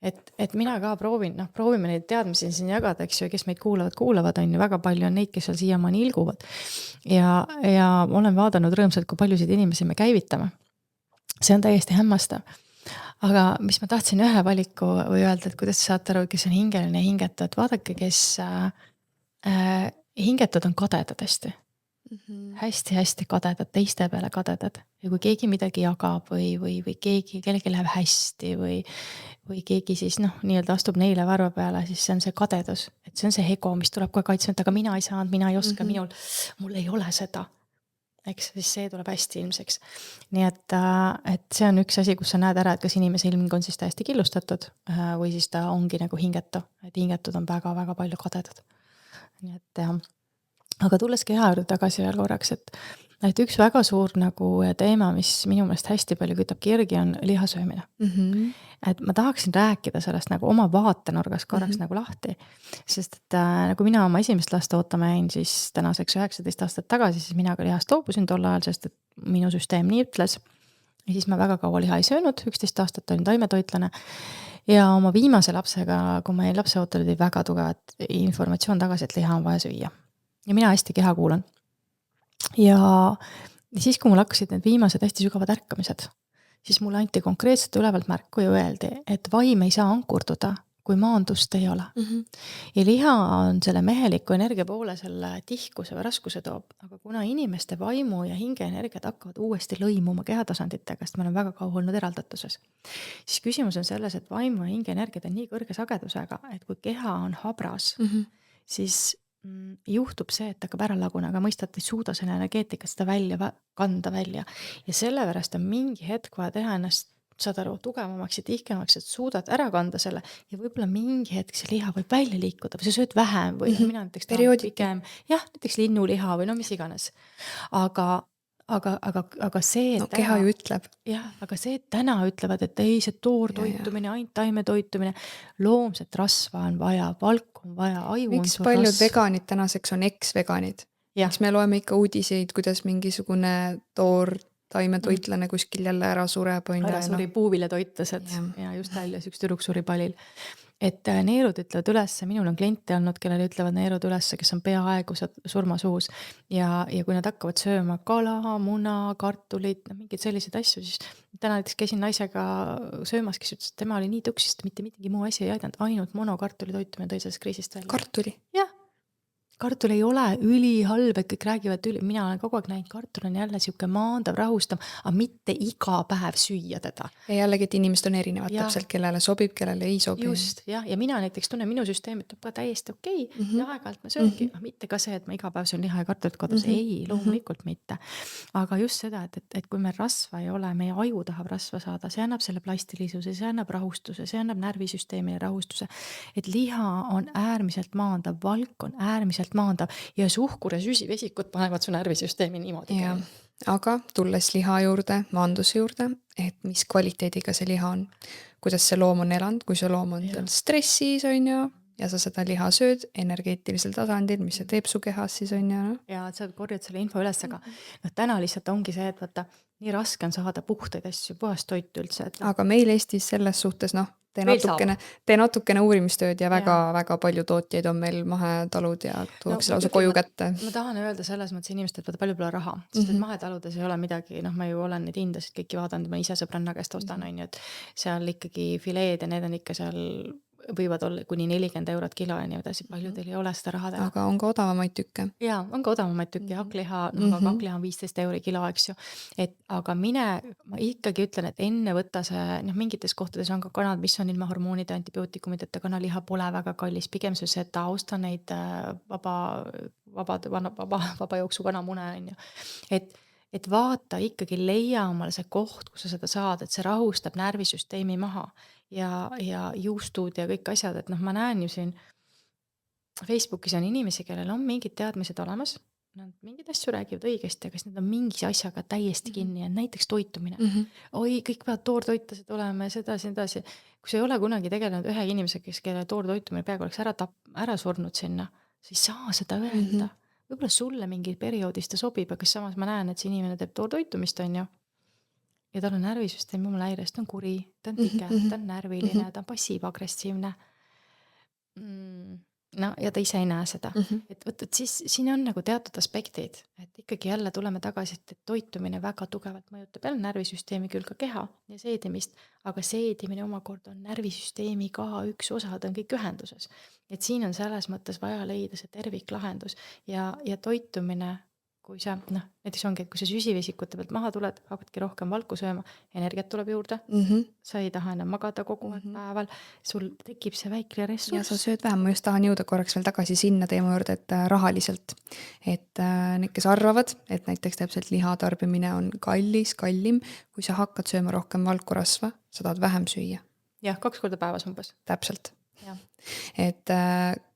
Et mina ka proovime neid teadmisi siin jagada, eks ju, kes meid kuulavad, on ju väga palju on neid, kes seal siiamaani ilguvad. Ja olen vaadanud rõõmsalt, kui paljusid inimesi me käivitame. See on täiesti hämmastav. Aga mis ma tahtsin ühe valiku või öelda, et kuidas saate aru, kes on hingeline ja hingetud, vaadake, kes hingetud on kadedad hästi. Hästi kadedad, teiste peale kadedad. Ja kui keegi midagi jagab või kellegi läheb hästi või keegi siis nii-öelda astub neile varva peale, siis see on see kadedus. Et see on see ego, mis tuleb kohe kaitsma, et aga mina ei saanud, mina ei oska, mul ei ole seda. Eks, siis see tuleb hästi ilmseks. Nii et see on üks asi, kus sa näed ära, et kas inimese ilming on siis täiesti killustatud või siis ta ongi nagu hingetu. Et hingetud on väga palju kadedad. Nii et aga tulles keha juurde tagasi veel korraks, et üks väga suur nagu teema, mis minu meelest hästi palju kütab kirgi, on lihasöömine. Et ma tahaksin rääkida sellest nagu oma vaatenurgas korraks nagu lahti, sest et nagu mina oma esimest last ootama jäin, siis tänaseks 19 aastat tagasi, siis mina ka lihast loobusin tol ajal, sest et minu süsteem nii ütles. Ja siis ma väga kaua liha ei söönud, 11 aastat olin taimetoitlane. Ja oma viimase lapsega, kui ma jäin lapseootel, oli väga tugevat informatsioon tagasi, et liha on vaja süüa. Ja mina hästi keha kuulan. Ja siis, kui mul hakkasid need viimased hästi sügavad ärkamised, siis mulle anti konkreetselt ülevalt märku ja öeldi, et vaim ei saa ankurduda, kui maandust ei ole. Ja liha on selle meheliku energia poole selle tihkuse või raskuse toob, aga kuna inimeste vaimu ja hinge energiat hakkavad uuesti lõimuma kehatasanditega, sest me oleme väga kaua olnud eraldatuses, siis küsimus on selles, et vaimu ja hinge energiat on nii kõrge sagedusega, et kui keha on habras, siis juhtub see, et hakkab ära laguna, aga mõistad, ei suuda selle energeetikat seda kanda välja. Ja sellepärast on mingi hetk vaja teha ennast, saad aru, tugevamaks ja tihkemaks, et suudad ära kanda selle ja võib-olla mingi hetk see liha võib välja liikuda või sa sööd vähem või mina näiteks pigem, näiteks linnuliha või mis iganes. Aga see, et keha ju ütleb. Aga see, et täna ütlevad, et ei, see toortoitumine, ainult taimetoitumine, loomset rasva on vaja, valku on vaja, aju on miks paljud veganid tänaseks on ex-veganid? Miks me loeme ikka uudiseid, kuidas mingisugune taimetoitlane kuskil jälle ära sureb? Ära suri puuviljatoitlased ja just väljas üks tüdruk suri palil. et neerud ütlevad üles, minul on kliente olnud, kellele ütlevad neerud üles, kes on peaaegu surmasuus ja kui nad hakkavad sööma kala, muna, kartulit, mingeid selliseid asju, siis täna näiteks käisin naisega söömas, kes ütles, et tema oli nii tuksis, et mitte midagi muu asi ei aidanud, ainult monokartuli toitumine tõi sellest kriisist välja. Kartuli? Jah. Kartul ei ole ülihalb, et kõik räägivad mina olen kogu aeg näinud, kartul on jälle siuke maandav, rahustam, aga mitte iga päev süüa teda. Ja jällegi, et inimesed on erinevad täpselt, kellele sobib, kellele ei sobi. Just, jah, ja mina näiteks tunnen, minu süsteem ütleb ka täiesti okei, ja aeg-ajalt ma sööngi, mitte ka see, et ma iga päev söön liha ja kartulit kodus, ei, loomulikult mitte. Aga just seda, et kui meil rasva ei ole, meie aju tahab rasva saada, see annab selle plastilisuse, see annab rahustuse, see annab närvisüsteemile rahustuse, et liha on äärmiselt maandav, valk on äärmiselt maandav ja suhkur ja süsivesikud panevad su närvisüsteemi niimoodi. Ja, aga tulles liha juurde, maanduse juurde, et mis kvaliteediga see liha on, kuidas see loom on elanud, kui see loom on stressis on ju, ja sa seda liha sööd energeetilisel tasandil, mis see teeb su kehas siis on ju. Ja sa korjad selle info üles, aga täna lihtsalt ongi see, et vaata, nii raske on saada puhtaid asju, puhast toitu üldse. Aga meil Eestis selles suhtes tee natukene uurimistööd ja väga palju tootjaid on meil mahetalud ja tuuakse lausa koju kätte. Ma tahan öelda selles mõttes inimesed, et palju pole raha, sest et mahetaludes ei ole midagi, ma ju olen neid hindasid kõiki vaadanud, ma ise sõbranna käest ostan, on ju, et seal ikkagi fileed ja need on ikka seal võivad olla kuni 40 eurot kilo ja nii edasi, paljudel ei ole seda raha teha. Aga on ka odavamaid tükke. Jaa, on ka odavamaid tükke, hakkliha, aga hakkliha on 15 euri kilo, eks ju. Aga ma ikkagi ütlen, et enne võtta see, mingites kohtades on ka kanad, mis on ilma hormoonide, antibiootikumideta, kanaliha pole väga kallis, pigem see seda, osta neid vaba jooksu kanamune, on ju. Et vaata ikkagi leia omale see koht, kus sa seda saad, et see rahustab närvisüsteemi maha ja juustud ja kõik asjad, et ma näen ju siin Facebookis on inimesi, kellel on mingid teadmised olemas, nad mingid asju räägivad õigesti, aga need on mingis asjaga täiesti kinni, näiteks toitumine. Oi, kõik peavad toortoitlased olema ja sedasi. Kui sa ei ole kunagi tegelenud ühe inimesega, kelle toortoitumine peaaegu oleks ära surnud sinna, sa ei saa seda öelda. Võib-olla sulle mingi perioodis ta sobib, aga samas ma näen, et see inimene teeb toortoitumist, on ju. Ja tal on närvisüsteemi mul häires, ta on kuri, ta on tige, ta on närviline, ta on passiiv-agressiivne. No ja ta ise ei näe seda. Et siis siin on nagu teatud aspektid, et ikkagi jälle tuleme tagasi, et toitumine väga tugevalt mõjutab jälle närvisüsteemi küll ka keha ja seedimist, aga seedimine omakorda on närvisüsteemi ka üks osa, ta on kõik ühenduses. Et siin on selles mõttes vaja leida see terviklahendus ja toitumine, kui sa, näiteks ongi, et kui sa süsivesikute pealt maha tuled, hakkadki rohkem valku sööma, energiat tuleb juurde, sa ei taha enam magada kogu aeg päeval, sul tekib see väike ressurss. Ja sa sööd vähem, ma just tahan jõuda korraks veel tagasi sinna teema juurde, et rahaliselt, et need, kes arvavad, et näiteks täpselt liha tarbimine on kallim, kui sa hakkad sööma rohkem valkurasva, sa tahad vähem süüa. Jah, 2 korda päevas umbes. Täpselt. Et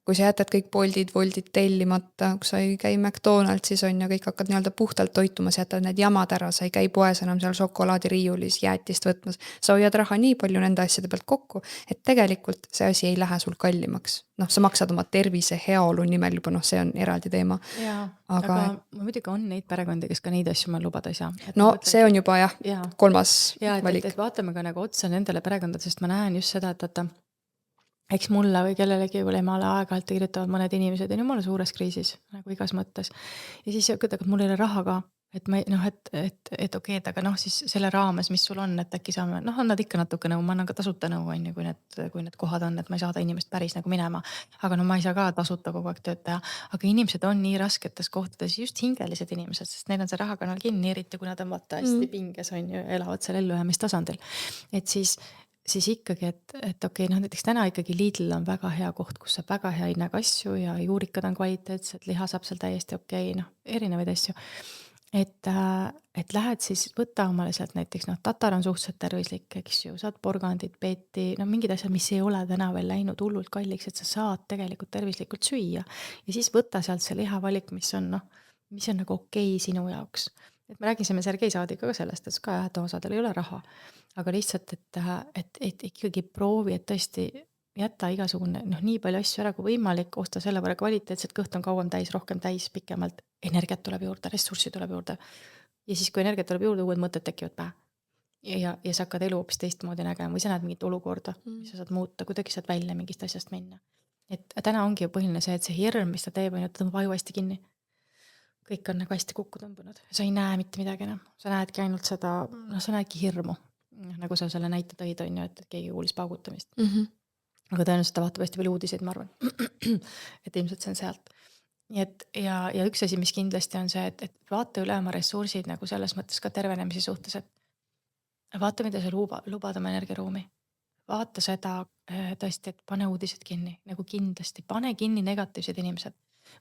kui sa jätad kõik voldid tellimata, kui sa ei käi McDonaldsis on ja kõik hakkad nii-öelda puhtalt toituma, sa jätad need jamad ära, sa ei käi poes enam seal šokolaadiriiulis jäätist võtmas, sa hoiad raha nii palju nende asjade pealt kokku, et tegelikult see asi ei lähe sul kallimaks. Sa maksad oma tervise heaolu nimel juba, see on eraldi teema. Aga muidugi on neid perekondi, kes ka neid asju ma lubada ei saa. See on juba kolmas valik. Et vaatame ka nagu otsa nendele perekondadele, sest ma näen just seda, et eks mulle või kellelegi või emale aeg-ajalt kirjutavad mõned inimesed on jumala suures kriisis, nagu igas mõttes. Ja siis aga mul ei ole raha ka, et ma et okei, aga siis selle raames, mis sul on, et äkki saame, annad ikka natuke nõu, ma annan ka tasuta nõu, on ju, kui need kohad on, et ma ei saada inimest päris nagu minema. Aga ma ei saa ka tasuta kogu aeg tööd teha. Aga inimesed on nii rasketes kohtades, just hingelised inimesed, sest neil on see rahakanal kinni, eriti kui nad on vaata hästi pinges, on ju, elavad seal ellujäämistasandil. Et siis ikkagi, et okei, näiteks täna ikkagi Lidl on väga hea koht, kus saab väga hea hinnaga asju ja juurikad on kvaliteetsed, liha saab seal täiesti okei, erinevaid asju. Et lähed siis võtta omale sealt näiteks, tatar on suhteliselt tervislik, eks ju, saad porgandit, peeti, mingid asjad, mis ei ole täna veel läinud hullult kalliks, et sa saad tegelikult tervislikult süüa. Ja siis võtta sealt see lihavalik, mis on nagu okei sinu jaoks. Et me räägisime Sergei Saadiga ka sellest, et ka et osadel ei ole raha, aga lihtsalt, et ikkagi proovi, et tõesti jätta igasugune, nii palju asju ära kui võimalik, osta selle võrra kvaliteetset, kõht on kauem täis, rohkem täis, pikemalt, energiat tuleb juurde, ressurssi tuleb juurde. Ja siis, kui energiat tuleb juurde, uued mõtted tekivad pähe. ja sa hakkad elu hoopis teistmoodi nägema või sa näed mingit olukorda, mis sa saad muuta, kuidagi saad välja mingist asjast minna. Et täna ongi ju põhiline see, et see hirm, mis ta teeb, on ju, ta tõmbab aju hästi kinni. Kõik on nagu hästi kokku tõmbunud. Sa ei näe mitte midagi enam. Sa näedki ainult seda, sa näedki hirmu. Nagu sa selle näite tõid, on ju, et keegi kuulis paugutamist. Aga tõenäoliselt ta vaatab hästi palju uudiseid, ma arvan. Et ilmselt see on sealt. Nii et ja üks asi, mis kindlasti on see, et vaata üle oma ressursid nagu selles mõttes ka tervenemise suhtes, et vaata, mida sa lubad oma energiaruumi. Vaata seda tõesti, et pane uudised kinni, nagu kindlasti, pane kinni negatiivsed inimesed.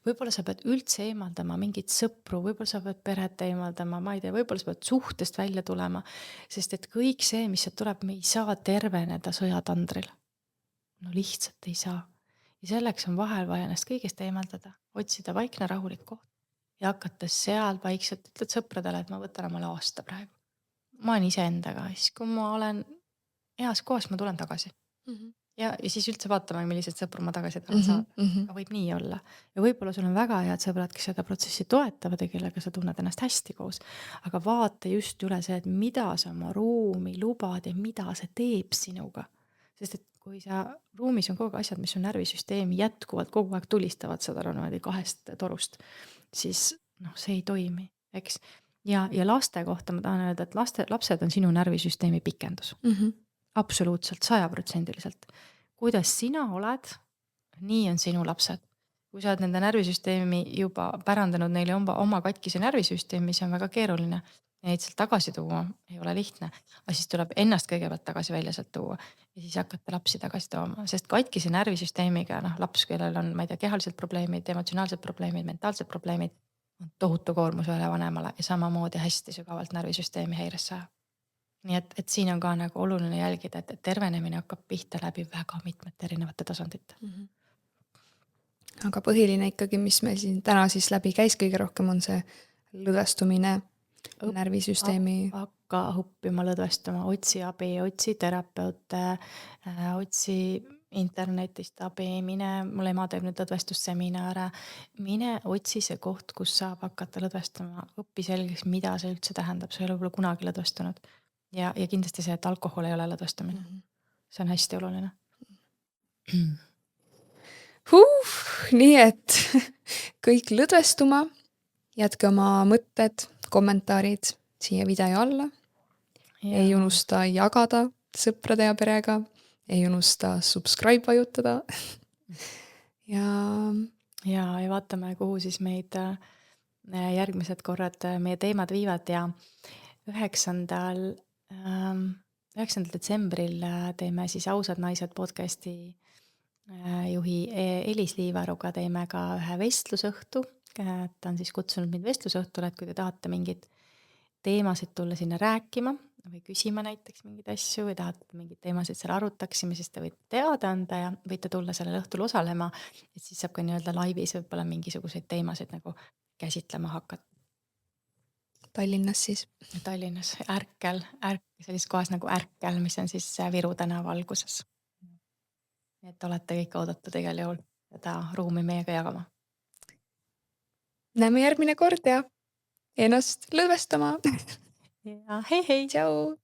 Võib-olla sa pead üldse eemaldama mingit sõpru, võib-olla sa pead peret eemaldama, ma ei tea, võib-olla sa pead suhtest välja tulema, sest et kõik see, mis sealt tuleb, me ei saa terveneda sõjatandril. No lihtsalt ei saa. Ja selleks on vahel vaja ennast kõigest eemaldada, otsida vaikne rahulik koht ja hakata seal vaikselt, ütled sõpradele, et ma võtan omale aasta praegu. Ma olen iseendaga, siis kui ma olen heas kohas, ma tulen tagasi. Ja siis üldse vaatame, millised sõpru ma tagasi tahan saada. Aga võib nii olla. Ja võib-olla sul on väga head sõbrad, kes seda protsessi toetavad ja kellega sa tunned ennast hästi koos. Aga vaata just üle see, et mida sa oma ruumi lubad ja mida see teeb sinuga. Sest et kui sa ruumis on kogu asjad, mis on närvisüsteemi jätkuvalt kogu aeg tulistavad seda kahest torust, siis see ei toimi, eks. Ja laste kohta ma tahan öelda, et lapsed on sinu närvisüsteemi pikendus. Absoluutselt, 100%. Kuidas sina oled, nii on sinu lapsed. Kui sa oled nende närvisüsteemi juba pärandanud neile oma katkise närvisüsteemi, see on väga keeruline. Neid sealt tagasi tuua ei ole lihtne, aga siis tuleb ennast kõigepealt tagasi välja sealt tuua ja siis hakata lapsi tagasi tooma, sest katkise närvisüsteemiga laps, kellel on, ma ei tea, kehalised probleemid, emotsionaalsed probleemid, mentaalsed probleemid, on tohutu koormus üle vanemale ja samamoodi hästi sügavalt närvisüsteemi häiresse ajab. Nii et siin on ka nagu oluline jälgida, et tervenemine hakkab pihta läbi väga mitmete erinevate tasandite. Aga põhiline ikkagi, mis meil siin täna siis läbi käis kõige rohkem, on see lõdvestumine, närvisüsteemi. Hakka õppima lõdvestuma, otsi abi, otsi terapeute, otsi internetist abi, mul ema teeb nüüd lõdvestusseminare, mine otsi see koht, kus saab hakata lõdvestama, õppi selgeks, mida see üldse tähendab, see ei ole kunagi lõdvestunud. Ja kindlasti see, et alkohol ei ole lõdvestamine. See on hästi oluline. Nii et kõik lõdvestuma, jätke oma mõtted, kommentaarid siia video alla. Ei unusta jagada sõprade ja perega, ei unusta subscribe vajutada. Ja vaatame, kuhu siis meid järgmised korrad meie teemad viivad ja 9. detsembril teeme siis Ausad naised podcasti juhi Elis Liivaruga teeme ka ühe vestlusõhtu. Ta on siis kutsunud mind vestlusõhtule, et kui te tahate mingid teemasid tulla sinna rääkima või küsima näiteks mingeid asju või tahate mingeid teemasid seal arutaksime, siis te võite teada anda ja võite tulla sellel õhtul osalema, et siis saab ka nii-öelda laivis võib-olla mingisuguseid teemasid nagu käsitlema hakata. Tallinnas siis? Tallinnas, Ärkel, sellises kohas nagu Ärkel, mis on siis Viru tänava alguses. Et olete kõik oodatud igal juhul seda ruumi meiega jagama. Näeme järgmine kord ja ennast lõdvestama. Ja hei! Tšau!